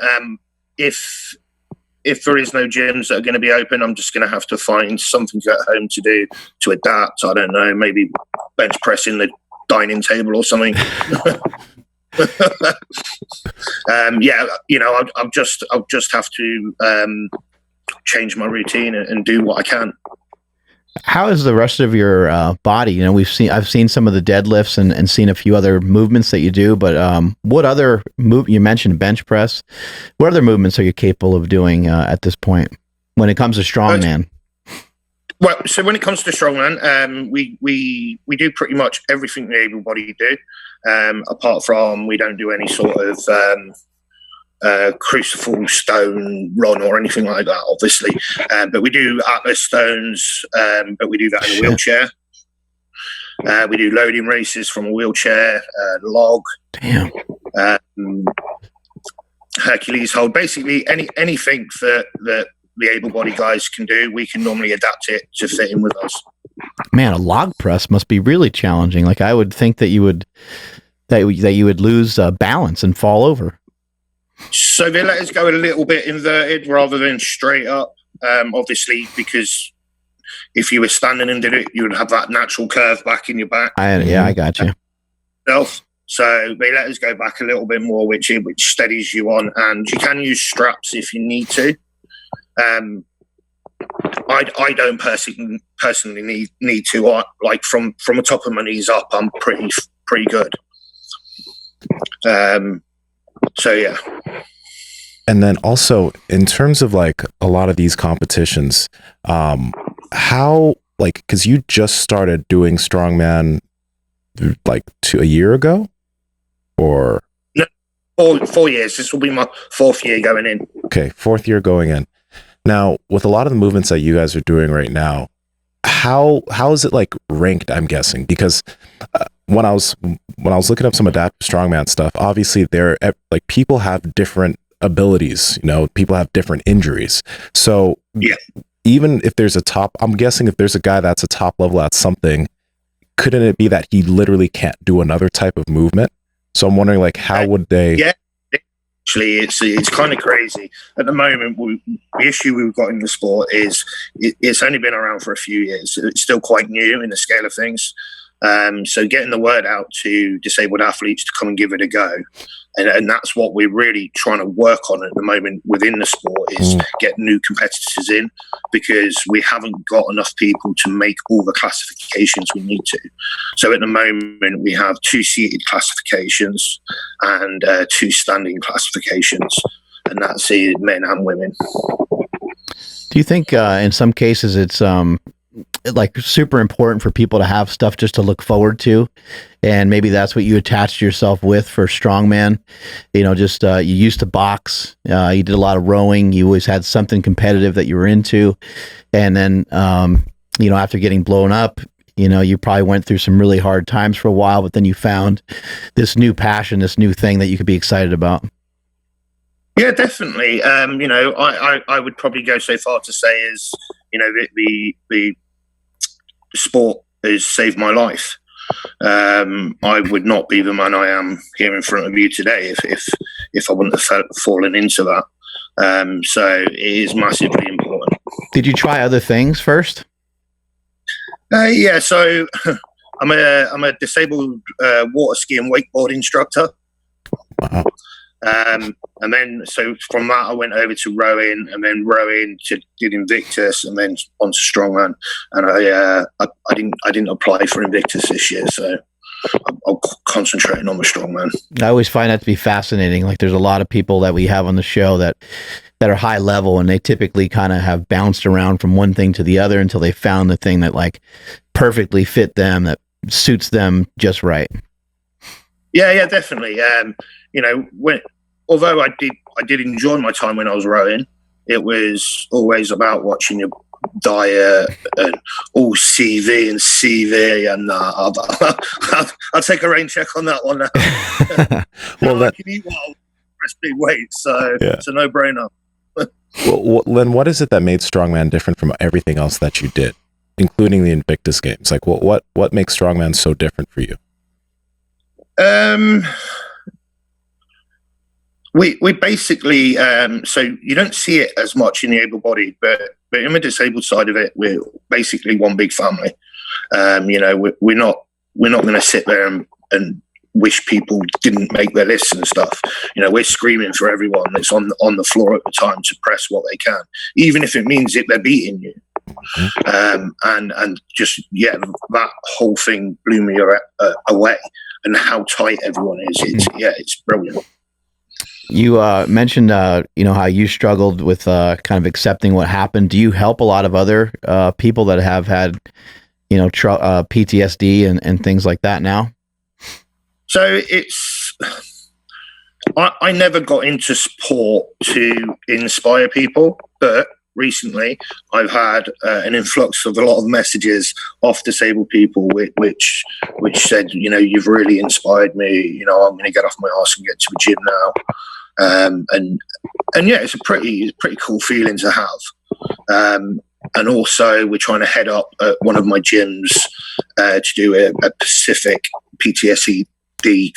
If there is no gyms that are going to be open, I'm just going to have to find something at home to do to adapt. I don't know, maybe bench pressing the dining table or something. I'll just have to change my routine and do what I can. How is the rest of your body? I've seen some of the deadlifts and seen a few other movements that you do, but what other you mentioned bench press. What other movements are you capable of doing at this point when it comes to strongman? Well, so when it comes to strongman, we do pretty much everything the able body do, apart from we don't do any sort of crucible stone run or anything like that, obviously. But we do Atlas stones, but we do that in a wheelchair. We do loading races from a wheelchair, log. Damn. Hercules hold. Basically, anything that the able-bodied guys can do, we can normally adapt it to fit in with us. Man, a log press must be really challenging. Like, I would think that you would lose balance and fall over. So they let us go a little bit inverted rather than straight up, obviously, because if you were standing and did it, you would have that natural curve back in your back. I got you. So they let us go back a little bit more, which steadies you on, and you can use straps if you need to. I don't personally need to. Like from the top of my knees up, I'm pretty good. So yeah. And then also in terms of like a lot of these competitions, how, like, because you just started doing strongman like a year ago, or no, 4 years. This will be my 4th year going in. Okay, 4th year going in. Now, with a lot of the movements that you guys are doing right now, how is it like ranked? I'm guessing because when I was looking up some adaptive strongman stuff, obviously they're like people have different abilities, you know, people have different injuries. So yeah, even if there's a top, I'm guessing if there's a guy that's a top level at something, couldn't it be that he literally can't do another type of movement? So I'm wondering, like, how would they? Yeah, actually, it's kind of crazy at the moment. The issue we've got in the sport is it's only been around for a few years. It's still quite new in the scale of things. So getting the word out to disabled athletes to come and give it a go. And that's what we're really trying to work on at the moment within the sport is get new competitors in, because we haven't got enough people to make all the classifications we need to. So at the moment we have 2 seated classifications and 2 standing classifications, and that's seated men and women. Do you think in some cases it's like super important for people to have stuff just to look forward to, and maybe that's what you attached yourself with for strongman? You know, just you used to box, you did a lot of rowing, you always had something competitive that you were into, and then you know, after getting blown up, you know, you probably went through some really hard times for a while, but then you found this new passion, this new thing that you could be excited about. Yeah, definitely. You know, I would probably go so far to say is, you know, the sport has saved my life. I would not be the man I am here in front of you today if I wouldn't have fallen into that. So it is massively important. Did you try other things first? Yeah, so I'm a disabled water ski and wakeboard instructor. Wow. And then so from that I went over to rowing, and then rowing did Invictus, and then on to strongman. And I didn't apply for Invictus this year, so I'm concentrating on the strongman. I always find that to be fascinating. Like there's a lot of people that we have on the show that are high level, and they typically kind of have bounced around from one thing to the other until they found the thing that like perfectly fit them, that suits them just right. Yeah, definitely. You know, although I did enjoy my time when I was rowing, it was always about watching your diet and all CV and CV, and I'll take a rain check on that one now. Well, I can eat well, press big weights, so it's a no-brainer. Well, then what is it that made strongman different from everything else that you did, including the Invictus Games? Like, what makes strongman so different for you? We basically so you don't see it as much in the able-bodied, but in the disabled side of it, we're basically one big family. You know, we're not going to sit there and wish people didn't make their lists and stuff. You know, we're screaming for everyone that's on the floor at the time to press what they can, even if it means that they're beating you. And just that whole thing blew me away, and how tight everyone is. It's brilliant. You mentioned, you know, how you struggled with kind of accepting what happened. Do you help a lot of other people that have had, you know, PTSD and things like that now? So I never got into sport to inspire people, but recently I've had an influx of a lot of messages off disabled people which said, you know, you've really inspired me. You know, I'm going to get off my arse and get to a gym now. And yeah, it's a pretty cool feeling to have. And also we're trying to head up at one of my gyms to do a Pacific PTSD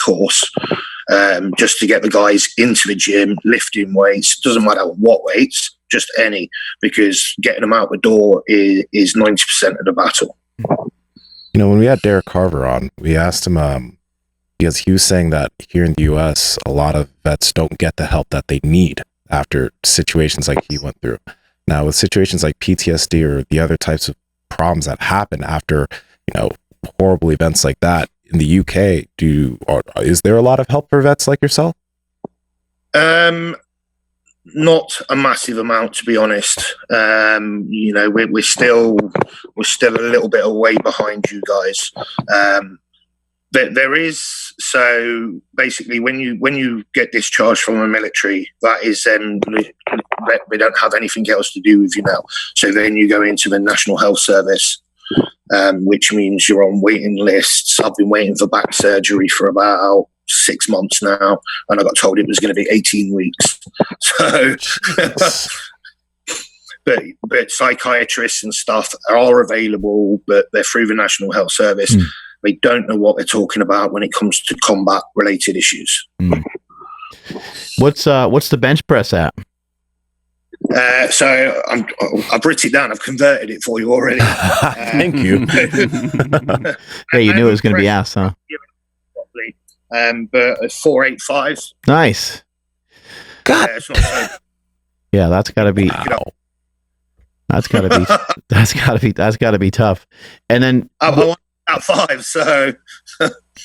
course, just to get the guys into the gym, lifting weights. Doesn't matter what weights, just any, because getting them out the door is 90% of the battle. You know, when we had Derek Carver on, we asked him, because he was saying that here in the US, a lot of vets don't get the help that they need after situations like he went through. Now, with situations like PTSD or the other types of problems that happen after, you know, horrible events like that in the UK, is there a lot of help for vets like yourself? Not a massive amount, to be honest. We're still a little bit away behind you guys. There is, so basically when you get discharged from the military, that is then we don't have anything else to do with you now. So then you go into the National Health Service, which means you're on waiting lists. I've been waiting for back surgery for about 6 months now, and I got told it was going to be 18 weeks. So, but psychiatrists and stuff are available, but they're through the National Health Service. They don't know what they're talking about when it comes to combat-related issues. What's the bench press at? So I've written it down. I've converted it for you already. Thank you. Yeah, you knew it was going to be asked, huh? But 485. Nice. God. It's not so. Yeah, that's got to be. Wow. That's got to be tough. And then I want about 5. So.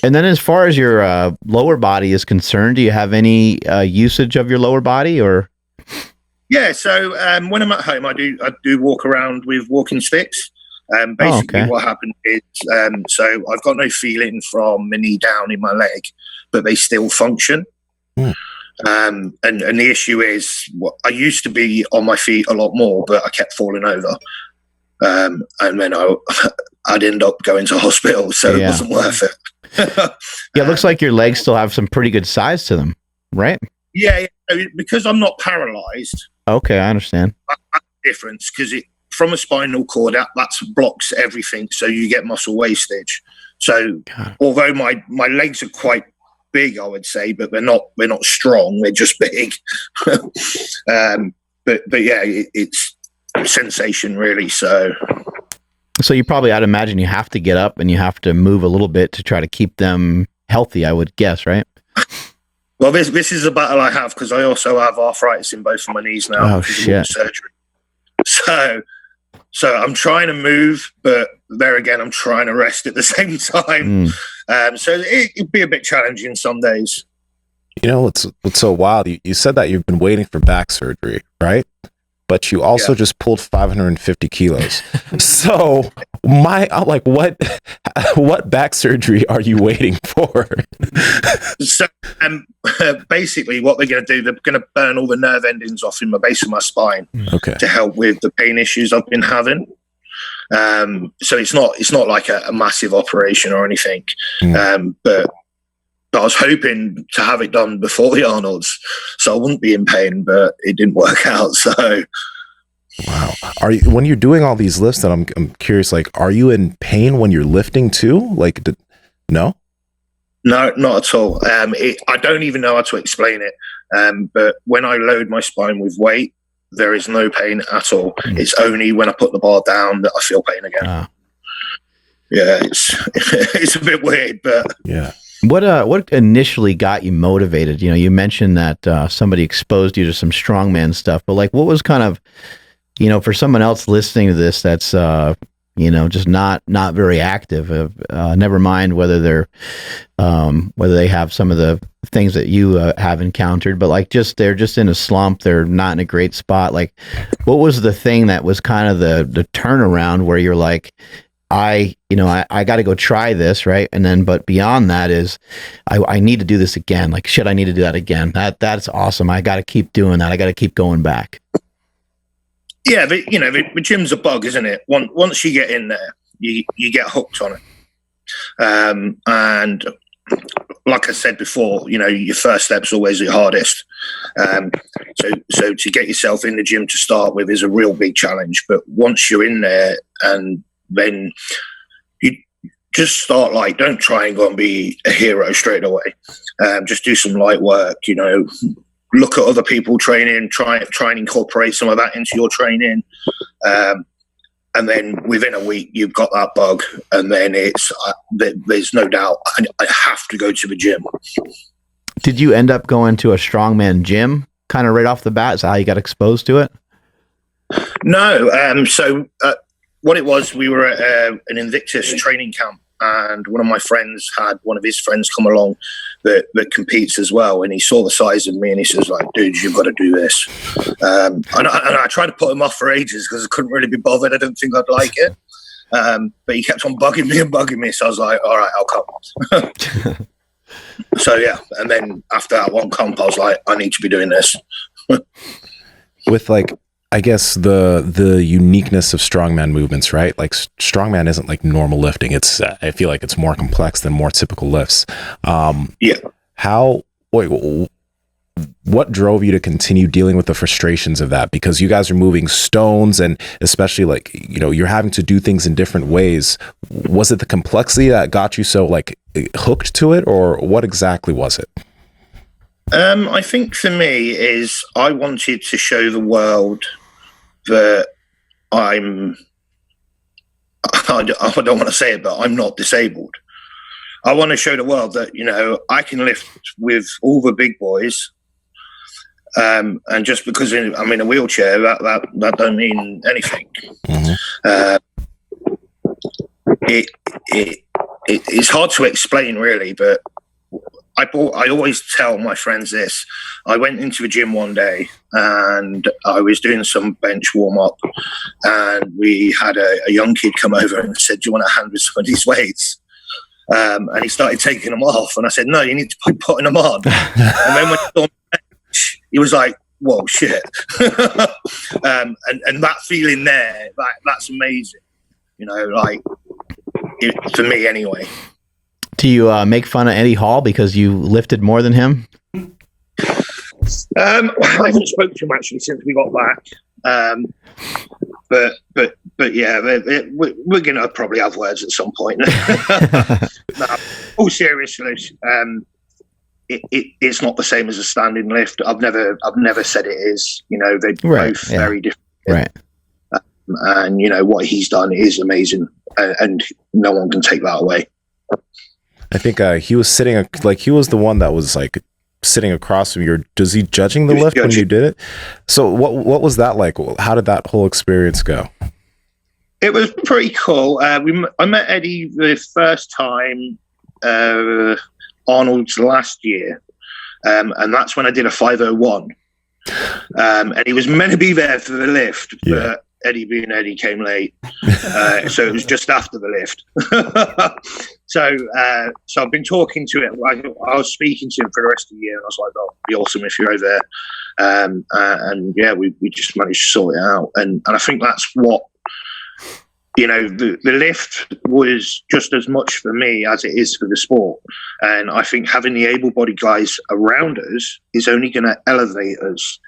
And then, as far as your lower body is concerned, do you have any usage of your lower body, or? Yeah. So when I'm at home, I do walk around with walking sticks. Basically, what happened is, so I've got no feeling from my knee down in my leg, but they still function. And the issue is, I used to be on my feet a lot more, but I kept falling over. And then I'd end up going to hospital, so it wasn't worth it. Yeah, it looks like your legs still have some pretty good size to them, right? Yeah, because I'm not paralyzed. Okay, I understand. That's the difference, because from a spinal cord, that blocks everything, so you get muscle wastage. So although my legs are quite big, I would say, but they're not strong, they're just big. But yeah, it's sensation really. So you probably, I'd imagine, you have to get up and you have to move a little bit to try to keep them healthy, I would guess, right? Well, this is a battle I have, because I also have arthritis in both of my knees now. Oh shit! Surgery. So I'm trying to move, but there again, I'm trying to rest at the same time. So it'd be a bit challenging some days. You know, what's so wild? You said that you've been waiting for back surgery, right? But you also just pulled 550 kilos. So I'm like, what back surgery are you waiting for? So basically what they're going to do, they're going to burn all the nerve endings off in the base of my spine to help with the pain issues I've been having. So it's not like a massive operation or anything. But I was hoping to have it done before the Arnold's, so I wouldn't be in pain, but it didn't work out. So, wow. When you're doing all these lifts, that I'm curious, like, are you in pain when you're lifting too? Like, no, not at all. I don't even know how to explain it. But when I load my spine with weight, there is no pain at all. It's only when I put the bar down that I feel pain again. Yeah, it's a bit weird, but yeah. What initially got you motivated? You know, you mentioned that somebody exposed you to some strongman stuff, but like, what was kind of, you know, for someone else listening to this that's just not very active. Never mind whether they have some of the things that you have encountered, but like they're just in a slump. They're not in a great spot. Like, what was the thing that was kind of the turnaround where you're like, I got to go try this, right? And then, but beyond that is, I need to do this again. Like, shit, I need to do that again. That's awesome. I got to keep doing that. I got to keep going back. Yeah, the gym's a bug, isn't it? Once you get in there, you get hooked on it. And like I said before, your first step's always the hardest. So to get yourself in the gym to start with is a real big challenge. But once you're in there, and then you just start, like, don't try and go and be a hero straight away. Just do some light work, look at other people training, try and incorporate some of that into your training. And then within a week, you've got that bug. And then there's no doubt, I have to go to the gym. Did you end up going to a strongman gym kind of right off the bat? Is that how you got exposed to it? No. So what it was, we were at an Invictus training camp, and one of my friends had one of his friends come along, that competes as well, and he saw the size of me, and he says, like, dude, you've got to do this. And I tried to put him off for ages because I couldn't really be bothered. I didn't think I'd like it. But he kept on bugging me, so I was like, all right, I'll come. So yeah, and then after that one comp, I was like, I need to be doing this. With like, I guess the uniqueness of strongman movements, right? Like strongman isn't like normal lifting. It's I feel like it's more complex than more typical lifts. What drove you to continue dealing with the frustrations of that? Because you guys are moving stones, and especially like, you know, you're having to do things in different ways. Was it the complexity that got you so like hooked to it, or what exactly was it? I think for me is I wanted to show the world that I don't want to say it, but I'm not disabled. I want to show the world that, you know, I can lift with all the big boys. And just because I'm in a wheelchair, that don't mean anything. It's hard to explain, really, but I always tell my friends this. I went into the gym one day and I was doing some bench warm up, and we had a young kid come over and said, "Do you want to hand me some of these weights?" And he started taking them off, and I said, "No, you need to keep putting them on." And then when he saw me, he was like, "Whoa, shit!" And that feeling there, that's amazing. You know, like for me anyway. Do you make fun of Eddie Hall because you lifted more than him? I haven't spoken to him actually since we got back. But yeah, we're gonna probably have words at some point. No, all seriousness, it's not the same as a standing lift. I've never said it is. You know, they're both very different. Right. And you know what he's done is amazing, and no one can take that away. I think he was sitting like he was the one that was like sitting across from you. Does he judging the lift when you did it? So what was that like? How did that whole experience go? It was pretty cool. I met Eddie the first time Arnold's last year, and that's when I did a 501. And he was meant to be there for the lift, but Eddie being Eddie came late, so it was just after the lift. So I've been talking to him. I was speaking to him for the rest of the year, and I was like, "Oh, it'd be awesome if you're over there." And yeah, we just managed to sort it out, and I think that's what, you know, the lift was just as much for me as it is for the sport. And I think having the able-bodied guys around us is only going to elevate us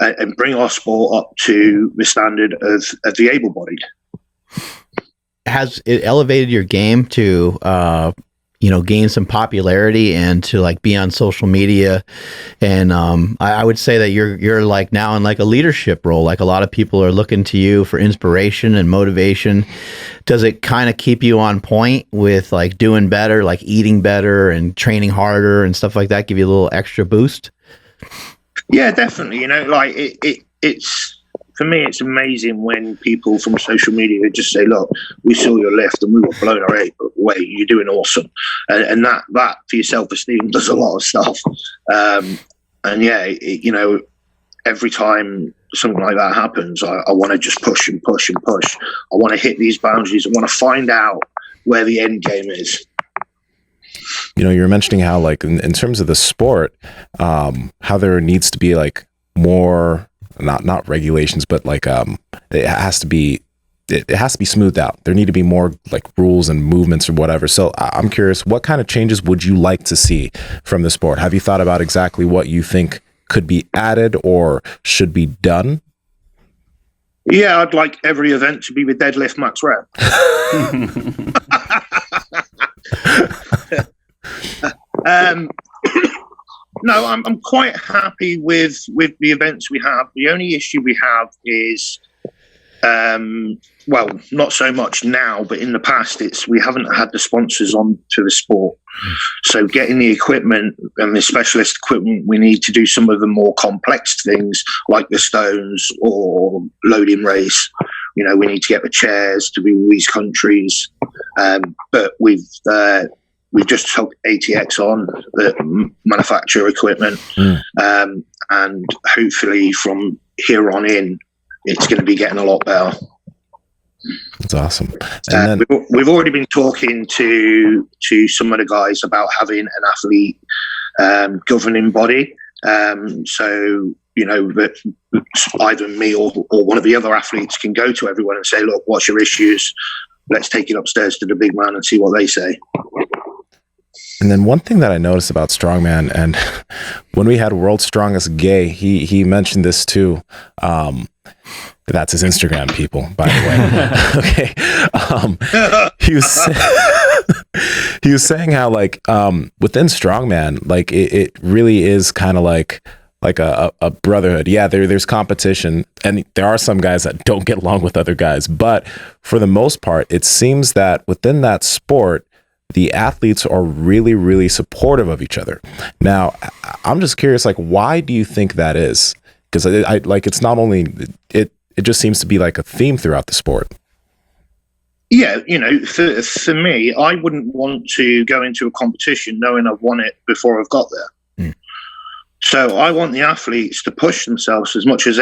and bring our sport up to the standard of the able-bodied. Has it elevated your game to, gain some popularity and to like be on social media? And I would say that you're like now in like a leadership role. Like a lot of people are looking to you for inspiration and motivation. Does it kind of keep you on point with like doing better, like eating better and training harder and stuff like that? Give you a little extra boost? Yeah, definitely. You know, like it's for me, it's amazing when people from social media just say, "Look, we saw your lift and we were blown away. You're doing awesome," and that for your self-esteem does a lot of stuff. And yeah, you know, every time something like that happens, I want to just push and push and push. I want to hit these boundaries. I want to find out where the end game is. You know, you were mentioning how like in terms of the sport, how there needs to be like more, not regulations, but like it has to be smoothed out. There need to be more like rules and movements or whatever. So I'm curious, what kind of changes would you like to see from the sport? Have you thought about exactly what you think could be added or should be done? Yeah, I'd like every event to be with deadlift max rep. No, I'm quite happy with the events we have. The only issue we have is, well, not so much now, but in the past, we haven't had the sponsors on to the sport. So getting the equipment and the specialist equipment we need to do some of the more complex things like the stones or loading race. You know, we need to get the chairs to be in these countries. But we've we've just took ATX on the manufacturer equipment, and hopefully from here on in, it's going to be getting a lot better. That's awesome. And then we've already been talking to some of the guys about having an athlete governing body. So, you know, that either me or one of the other athletes can go to everyone and say, look, what's your issues? Let's take it upstairs to the big man and see what they say. And then one thing that I noticed about Strongman, and when we had World's Strongest Gay, he mentioned this too. That's his Instagram, people, by the way. Okay. He was saying how, like, within Strongman, like it really is kind of like a brotherhood. Yeah, there's competition, and there are some guys that don't get along with other guys, but for the most part, it seems that within that sport, the athletes are really, really supportive of each other. Now, I'm just curious, like, why do you think that is? Because I like, it's not only it just seems to be like a theme throughout the sport. Yeah, you know, for me, I wouldn't want to go into a competition knowing I've won it before I've got there. So I want the athletes to push themselves as much as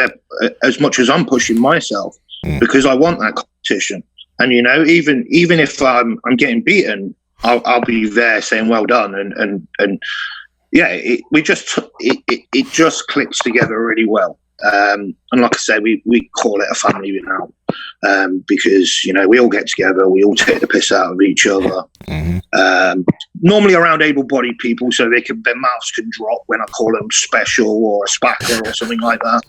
I'm pushing myself, because I want that competition. And you know, even if I'm getting beaten, I'll be there saying well done, and yeah, it just clicks together really well. And like I say, we call it a family now, because you know, we all get together, we all take the piss out of each other. Normally around able-bodied people, so their mouths can drop when I call them special or a spacker or something like that.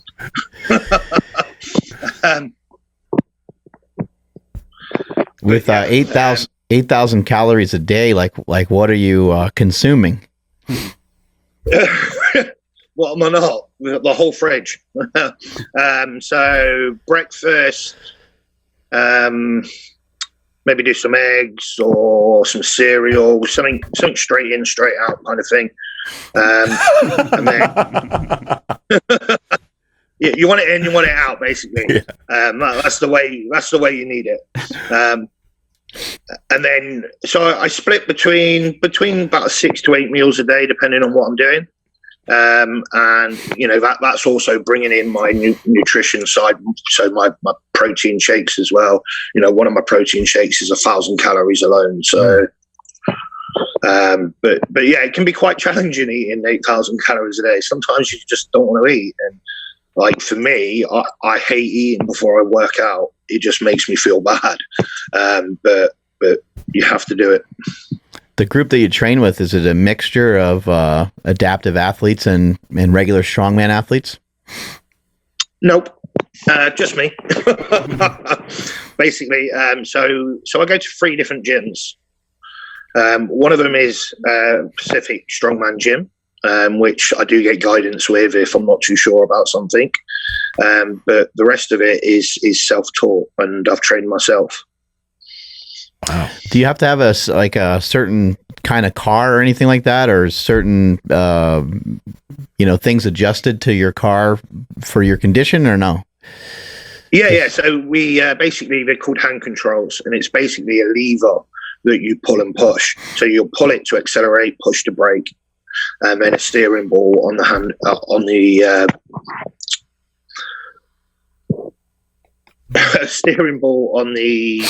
With 8,000 calories a day, like what are you consuming? What am I not? The whole fridge. So breakfast, maybe do some eggs or some cereal, something straight in, straight out kind of thing. And then yeah, you want it in, you want it out, basically. Yeah. That's the way you need it. And then, so I split between about 6 to 8 meals a day, depending on what I'm doing. And you know, that's also bringing in my nutrition side, so my protein shakes as well. You know, one of my protein shakes is 1,000 calories alone. So, but yeah, it can be quite challenging eating 8,000 calories a day. Sometimes you just don't want to eat, and like for me, I hate eating before I work out. It just makes me feel bad. But you have to do it. The group that you train with, is it a mixture of adaptive athletes and regular strongman athletes? Nope, just me. Basically, so I go to 3 different gyms. One of them is Pacific Strongman Gym, which I do get guidance with if I'm not too sure about something. But the rest of it is self-taught, and I've trained myself. Wow. Do you have to have a certain kind of car or anything like that, or certain things adjusted to your car for your condition, or no? Yeah. So we basically, they're called hand controls, and it's basically a lever that you pull and push. So you'll pull it to accelerate, push to brake, and then a steering ball on the hand steering ball on the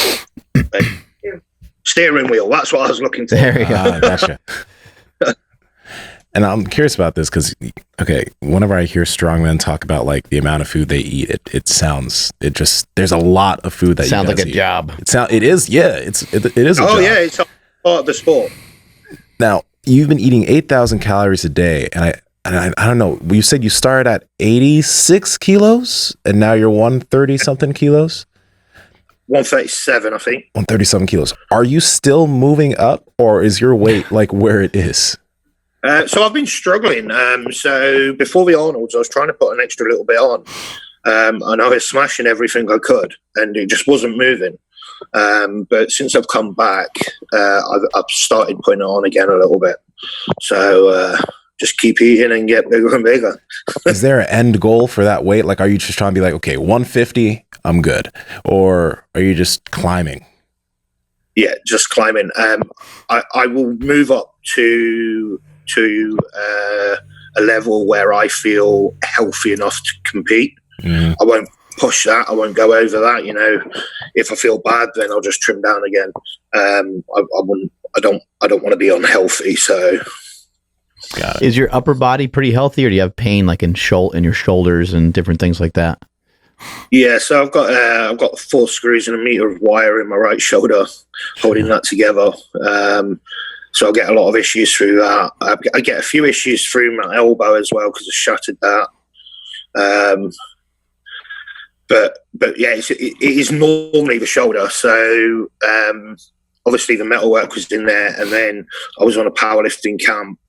steering wheel. That's what I was looking for. There you go. Gotcha. And I'm curious about this because, okay, whenever I hear strongmen talk about like the amount of food they eat, there's a lot of food that sounds like a eat. job. It is. Yeah. It is. Oh yeah, it's part of the sport. Now you've been eating 8,000 calories a day, and I don't know. You said you started at 86 kilos, and now you're 130 something kilos. 137, I think. 137 kilos. Are you still moving up, or is your weight like where it is? So I've been struggling. So before the Arnold's, I was trying to put an extra little bit on, and I was smashing everything I could, and it just wasn't moving. But since I've come back, I've started putting it on again a little bit. So just keep eating and get bigger and bigger. Is there an end goal for that weight? Like, are you just trying to be like, okay, 150, I'm good, or are you just climbing? Yeah, just climbing. I will move up to a level where I feel healthy enough to compete. I won't push that. I won't go over that. You know, if I feel bad, then I'll just trim down again. I wouldn't. I don't want to be unhealthy. So, got it. Is your upper body pretty healthy, or do you have pain like in your shoulders and different things like that? Yeah, so I've got 4 screws and a meter of wire in my right shoulder, holding that together. So I get a lot of issues through that. I get a few issues through my elbow as well because I shattered that. But yeah, it is normally the shoulder. So obviously the metalwork was in there, and then I was on a powerlifting camp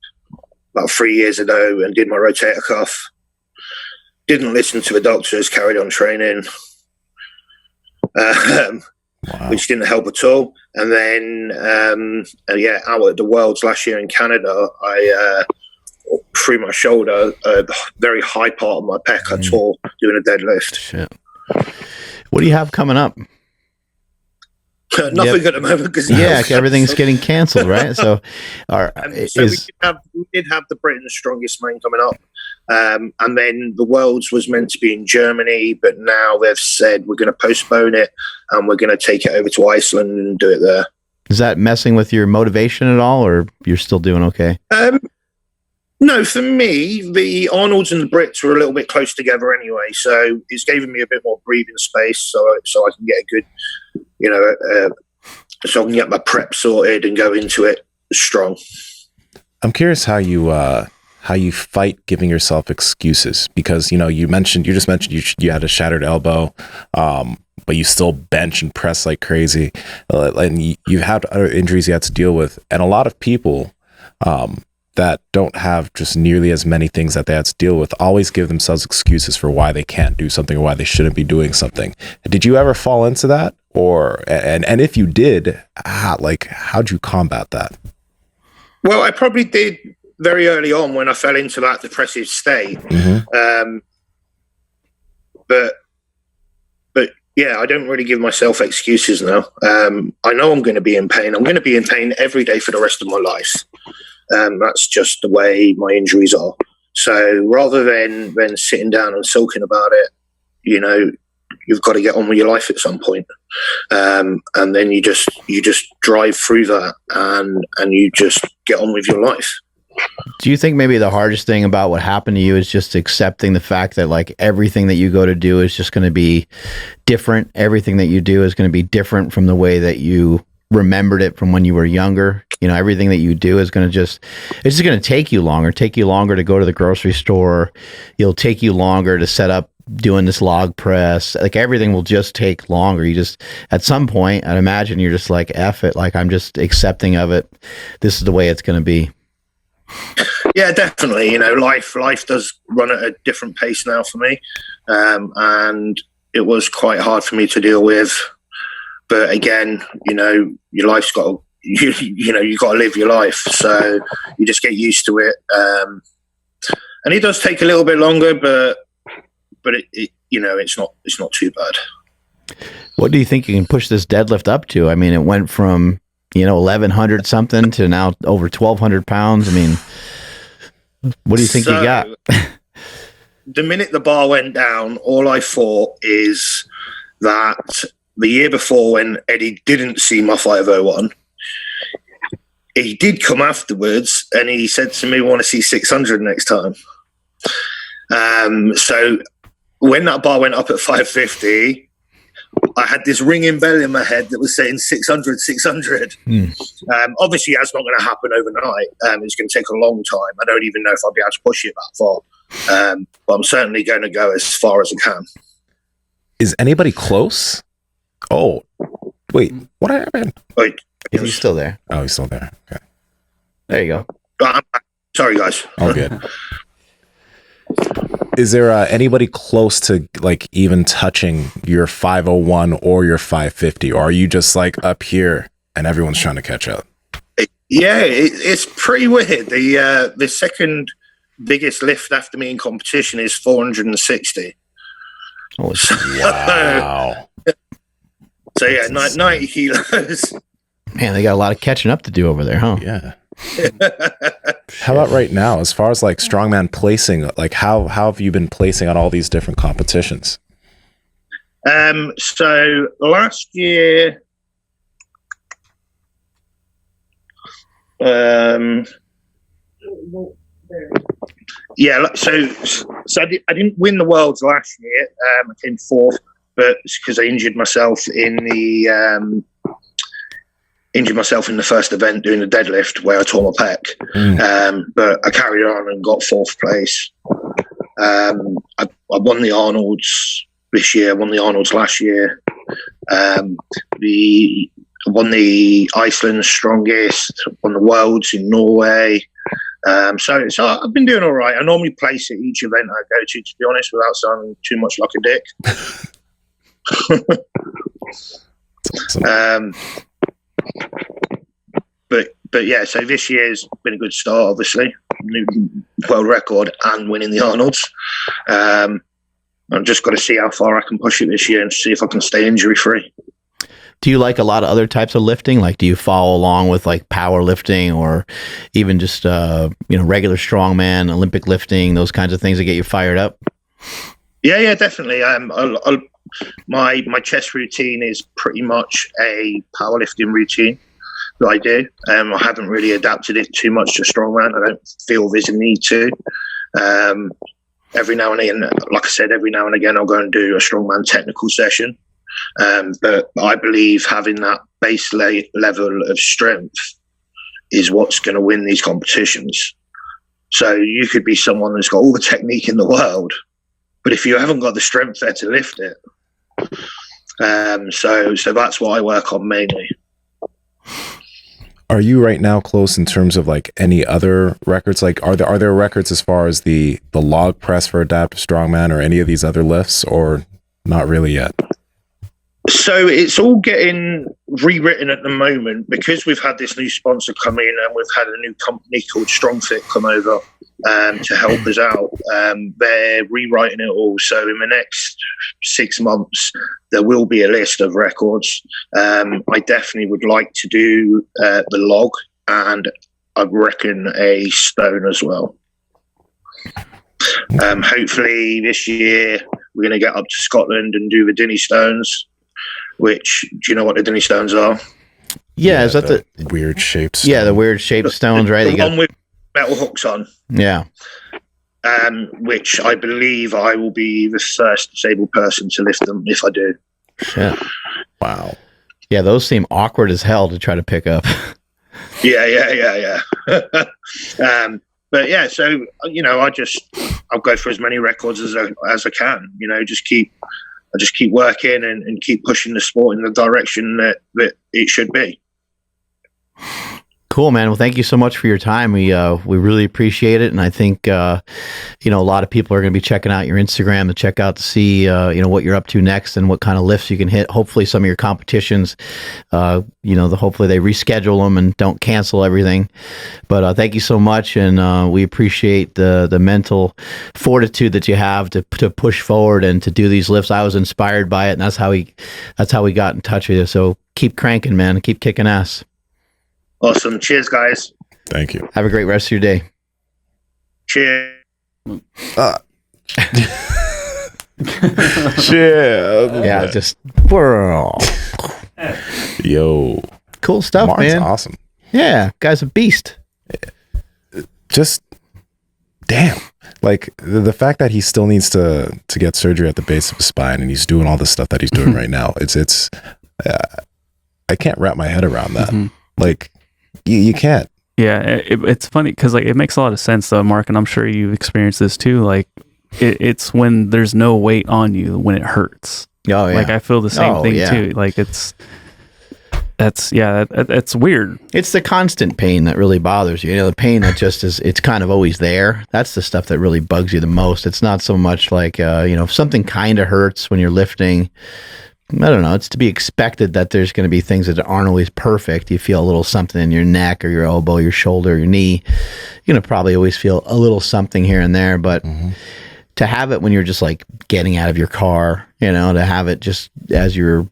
about 3 years ago and did my rotator cuff. Didn't listen to the doctors, carried on training, which didn't help at all. And then, out at the Worlds last year in Canada, I through my shoulder, a very high part of my pec, I tore doing a deadlift. Shit. What do you have coming up? Nothing at the moment because everything's getting canceled, right? So, we did have the Britain's Strongest Man coming up, and then the Worlds was meant to be in Germany, but now they've said we're going to postpone it and we're going to take it over to Iceland and do it there. Is that messing with your motivation at all, or you're still doing okay? No, for me, the Arnolds and the Brits were a little bit close together anyway, so it's given me a bit more breathing space, so I can get a good, so I can get my prep sorted and go into it strong. I'm curious how you fight giving yourself excuses, because you just mentioned you had a shattered elbow, but you still bench and press like crazy, and you've had other injuries you had to deal with, and a lot of people that don't have just nearly as many things that they had to deal with always give themselves excuses for why they can't do something or why they shouldn't be doing something. Did you ever fall into that? And if you did, how'd you combat that? Well, I probably did very early on when I fell into that depressive state. But yeah, I don't really give myself excuses now. I know I'm going to be in pain. I'm going to be in pain every day for the rest of my life. That's just the way my injuries are. So rather than sitting down and sulking about it, you've got to get on with your life at some point. And then you just drive through that and you just get on with your life. Do you think maybe the hardest thing about what happened to you is just accepting the fact that like everything that you go to do is just going to be different? Everything that you do is going to be different from the way that you remembered it from when you were younger. Everything that you do is going to it's just going to take you longer to go to the grocery store. It'll take you longer to set up doing this log press. Like everything will just take longer. You just, at some point, I'd imagine you're just like, F it. Like I'm just accepting of it. This is the way it's going to be. Yeah, definitely. Life does run at a different pace now for me. And it was quite hard for me to deal with. But again, your life's got to, you got to live your life. So you just get used to it. And it does take a little bit longer, but it's not too bad. What do you think you can push this deadlift up to? I mean, it went from, 1,100 something to now over 1,200 pounds. I mean, what do you think you got? The minute the bar went down, all I thought is that the year before when Eddie didn't see my 501, he did come afterwards and he said to me, want to see 600 next time. So when that bar went up at 550, I had this ringing bell in my head that was saying 600, 600. Obviously, that's not going to happen overnight. It's going to take a long time. I don't even know if I'll be able to push it that far. But I'm certainly going to go as far as I can. Is anybody close? Oh, wait. What happened? Wait. Is he still there? Oh, he's still there. Okay. There you go. Sorry, guys. Oh, good. Is there anybody close to like even touching your 501 or your 550, or are you just like up here and everyone's trying to catch up? Yeah, it's pretty weird. The second biggest lift after me in competition is 460. Oh, wow. So yeah, 90 kilos. Man, they got a lot of catching up to do over there, huh? Yeah. How about right now, as far as like strongman placing, like how have you been placing on all these different competitions? So last year, yeah, so I didn't win the worlds last year. I came fourth, but it's because I injured myself in the first event doing the deadlift where I tore my pec. But I carried on and got fourth place. I won the Arnolds this year. Won the Arnolds last year. Won the Iceland Strongest. Won the Worlds in Norway. So I've been doing all right. I normally place at each event I go to be honest, without sounding too much like a dick. Awesome. But yeah, so this year's been a good start, obviously. New world record and winning the Arnolds. I've just got to see how far I can push it this year and see if I can stay injury free. Do you like a lot of other types of lifting? Like, do you follow along with like powerlifting or even just regular strongman, Olympic lifting, those kinds of things that get you fired up? Yeah, definitely. My chest routine is pretty much a powerlifting routine that I do. I haven't really adapted it too much to strongman. I don't feel there's a need to. Every now and again, like I said, every now and again, I'll go and do a strongman technical session. But I believe having that base level of strength is what's going to win these competitions. So you could be someone that's got all the technique in the world, but if you haven't got the strength there to lift it, so that's what I work on mainly. Are you right now close in terms of like any other records? Like, are there records as far as the log press for adaptive strongman or any of these other lifts, or not really yet? So it's all getting rewritten at the moment because we've had this new sponsor come in and we've had a new company called StrongFit come over to help us out. They're rewriting it all. So in the next 6 months, there will be a list of records. I definitely would like to do the log and I reckon a stone as well. Hopefully this year we're going to get up to Scotland and do the Dinny Stones. Which, do you know what the Dinny Stones are? Yeah, is that the weird shaped stones? Yeah, the weird shaped stones, right? The one with metal hooks on. Yeah. Which I believe I will be the first disabled person to lift them if I do. Yeah. Wow. Yeah, those seem awkward as hell to try to pick up. Yeah. But yeah, so I'll go for as many records as I can. I just keep working and keep pushing the sport in the direction that it should be. Cool, man. Well, thank you so much for your time. We really appreciate it, and I think a lot of people are going to be checking out your Instagram to see what you're up to next and what kind of lifts you can hit. Hopefully, some of your competitions, hopefully they reschedule them and don't cancel everything. But thank you so much, and we appreciate the mental fortitude that you have to push forward and to do these lifts. I was inspired by it, and that's how we got in touch with you. So keep cranking, man. Keep kicking ass. Awesome. Cheers, guys. Thank you. Have a great rest of your day. Cheers. Cheers. Yeah, just yo. Cool stuff, Martin's man. Awesome. Yeah, guy's a beast. Just damn. Like the fact that he still needs to get surgery at the base of his spine and he's doing all the stuff that he's doing right now. It's I can't wrap my head around that. Mm-hmm. Like you can't. Yeah, it's funny because like it makes a lot of sense though, Mark, and I'm sure you've experienced this too. Like it's when there's no weight on you when it hurts. Oh yeah. Like I feel the same thing too. Like that's weird. It's the constant pain that really bothers you. The pain that just is, it's kind of always there. That's the stuff that really bugs you the most. It's not so much like, if something kind of hurts when you're lifting, I don't know. It's to be expected that there's going to be things that aren't always perfect. You feel a little something in your neck or your elbow, your shoulder, your knee. You're going to probably always feel a little something here and there, but to have it when you're just like getting out of your car, to have it just as you're,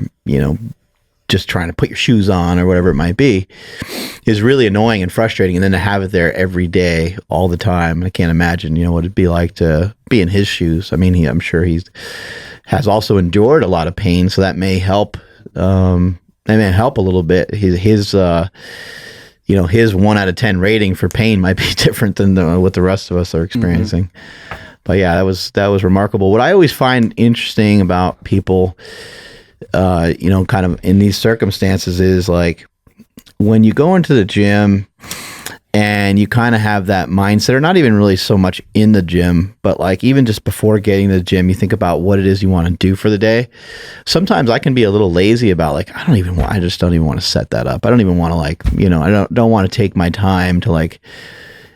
just trying to put your shoes on or whatever it might be is really annoying and frustrating. And then to have it there every day, all the time, I can't imagine, what it'd be like to be in his shoes. I mean, I'm sure has also endured a lot of pain, so that may help. Help a little bit. His 1 out of 10 rating for pain might be different than what the rest of us are experiencing. But yeah, that was remarkable. What I always find interesting about people, kind of in these circumstances is like when you go into the gym and you kind of have that mindset, or not even really so much in the gym, but like even just before getting to the gym, you think about what it is you want to do for the day. Sometimes I can be a little lazy about like, I just don't even want to set that up. I don't even want to I don't want to take my time to like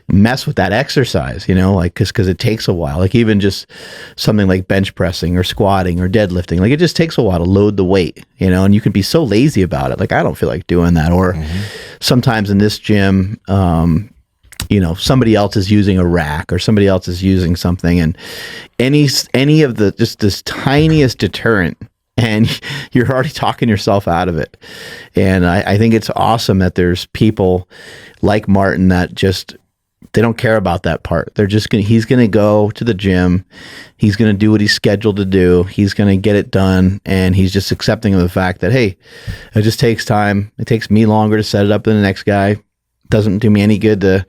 mess with that exercise, because it takes a while. Like even just something like bench pressing or squatting or deadlifting, like it just takes a while to load the weight, and you can be so lazy about it. Like I don't feel like doing that. Or sometimes in this gym, somebody else is using a rack or somebody else is using something, and any of the just this tiniest deterrent, and you're already talking yourself out of it. And I think it's awesome that there's people like Martin that just, they don't care about that part. He's going to go to the gym. He's going to do what he's scheduled to do. He's going to get it done. And he's just accepting of the fact that, hey, it just takes time. It takes me longer to set it up than the next guy. It doesn't do me any good to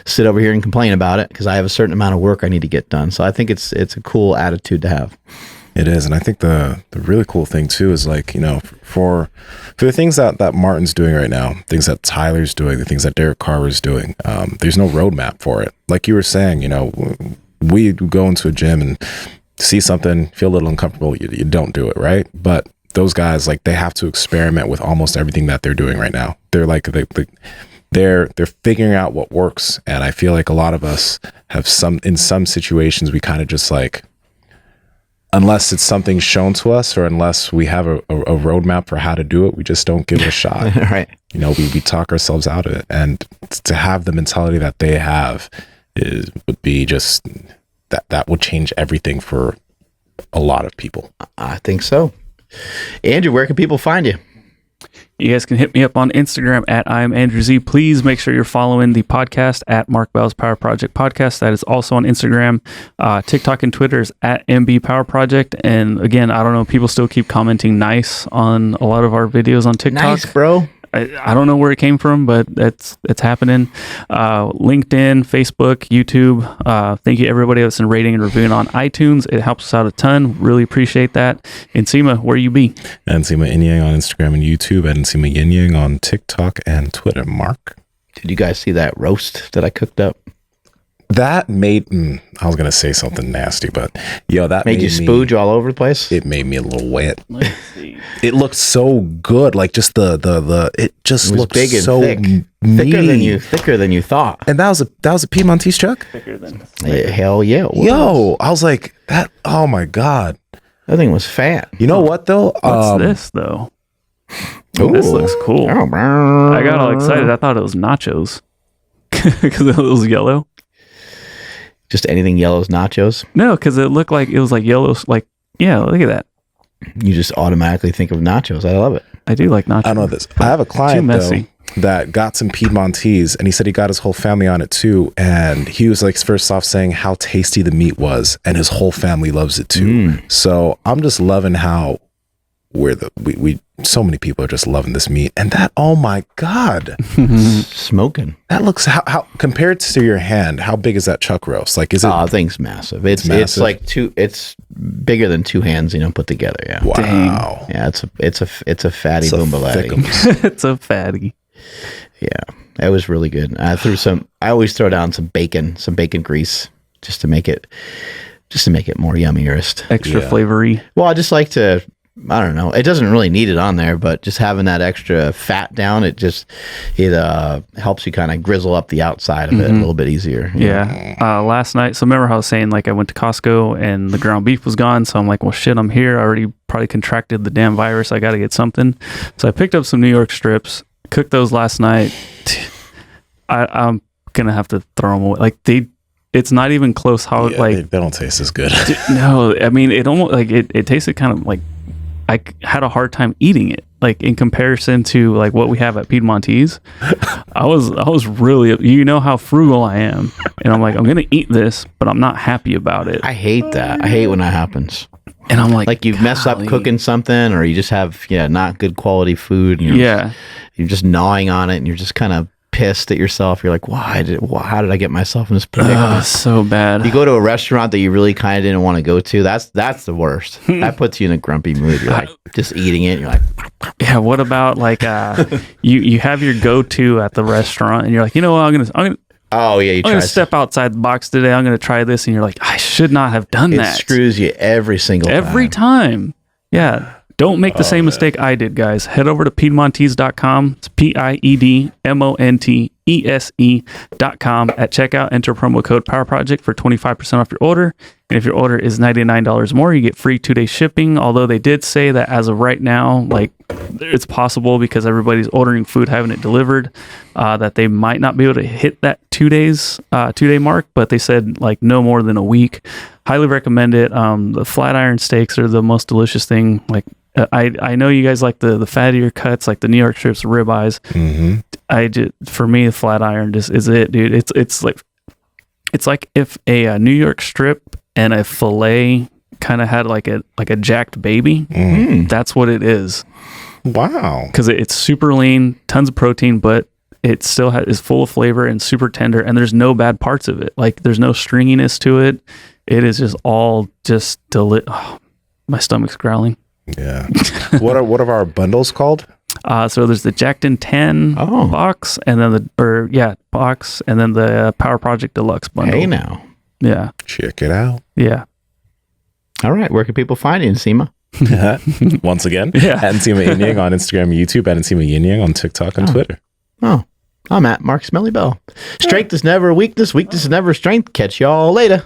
sit over here and complain about it because I have a certain amount of work I need to get done. So I think it's a cool attitude to have. It is. And I think the really cool thing too is like, for the things that Martin's doing right now, things that Tyler's doing, the things that Derek Carver's doing, there's no roadmap for it. Like you were saying, we go into a gym and see something, feel a little uncomfortable, you don't do it, right? But those guys, like, they have to experiment with almost everything that they're doing right now. They're like, they're figuring out what works. And I feel like a lot of us have in some situations, we kind of just like, unless it's something shown to us or unless we have a roadmap for how to do it, we just don't give it a shot. Right. We talk ourselves out of it. And to have the mentality that they have would be just that would change everything for a lot of people. I think so. Andrew, where can people find you? You guys can hit me up on Instagram at I am Andrew Z. Please make sure you're following the podcast at Mark Bell's Power Project Podcast. That is also on Instagram. TikTok and Twitter is at MB Power Project. And again, I don't know, people still keep commenting nice on a lot of our videos on TikTok. Nice, bro. I don't know where it came from, but it's happening. LinkedIn, Facebook, YouTube. Thank you everybody that's been rating and reviewing on iTunes. It helps us out a ton. Really appreciate that. Nsima, where you be? Nsima Inyang on Instagram and YouTube, and Nsima Inyang on TikTok and Twitter. Mark? Did you guys see that roast that I cooked up? That made, I was going to say something nasty, but that made you spooge all over the place? It made me a little wet. Let's see. It looked so good. Like just it just looked big and so thick. Thicker than you thought. And that was a Piedmontese chuck? Thicker than hell yeah. Yo, I was like, that, oh my God. That thing was fat. You know what though? What's this though? Ooh. This looks cool. I got all excited. I thought it was nachos because it was yellow. Just anything yellow's nachos? No, because it looked like it was like yellow. Like, yeah, look at that. You just automatically think of nachos. I love it. I do like nachos. I know this. I have a client though that got some Piedmontese, and he said he got his whole family on it too. And he was like, first off, saying how tasty the meat was, and his whole family loves it too. So I'm just loving how we so many people are just loving this meat, and that, oh my God, smoking. That looks how compared to your hand. How big is that chuck roast? Like, is it? Oh, thing's massive. It's massive. It's like it's bigger than two hands, put together. Yeah. Wow. Dang. Yeah, it's a fatty boombalatti. It's a fatty. Yeah, it was really good. I always throw down some bacon grease just to make it more yummiest, extra flavory. Well, I just like to. I don't know. It doesn't really need it on there, but just having that extra fat down, it helps you kind of grizzle up the outside of it a little bit easier. Yeah. Last night, so remember how I was saying, like, I went to Costco and the ground beef was gone. So I'm like, well, shit, I'm here. I already probably contracted the damn virus. I got to get something. So I picked up some New York strips, cooked those last night. I'm going to have to throw them away. Like, it's not even close how, they don't taste as good. No, I mean, it almost, like, it tasted kind of like, I had a hard time eating it. like in comparison to like what we have at Piedmontese, I was really, you know how frugal I am, and I'm like, I'm gonna eat this, but I'm not happy about it. I hate that. I hate when that happens. And I'm like you mess up cooking something, or you just have not good quality food. And you're just gnawing on it, and you're just kind of pissed at yourself. You're like, how did I get myself in this predicament? So bad. You go to a restaurant that you really kind of didn't want to go to. That's the worst. That puts you in a grumpy mood. You're like just eating it. And you're like, yeah. What about like you have your go-to at the restaurant, and you're like, you know what, I'm gonna. Oh yeah, I'm going to step outside the box today. I'm going to try this, and you're like, I should not have done that. It screws you every time. Yeah. Don't make the same mistake I did, guys. Head over to Piedmontese.com. It's PIEDMONTESE.com. At checkout, enter promo code PowerProject for 25% off your order. And if your order is $99 more, you get free 2-day shipping. Although they did say that as of right now, like it's possible because everybody's ordering food, having it delivered, that they might not be able to hit that 2-day mark. But they said like no more than a week. Highly recommend it. The Flatiron Steaks are the most delicious thing. Like I know you guys like the fattier cuts, like the New York strips, ribeyes. For me, the Flatiron just is it, dude. It's like if a New York strip and a fillet kind of had like a jacked baby. That's what it is. Wow. Because it's super lean, tons of protein, but it still is full of flavor and super tender, and there's no bad parts of it. Like there's no stringiness to it. It is just all just my stomach's growling. Yeah. What are our bundles called? So there's the Jacked in 10 box, and then box, and then the Power Project Deluxe bundle. Hey now. Yeah. Check it out. Yeah. All right. Where can people find you, Nsima? Once again, at Nsima Inyang on Instagram, YouTube, at Nsima Inyang on TikTok and Twitter. Oh, I'm at Mark Smelly Bell. Strength is never weakness. Weakness is never strength. Catch y'all later.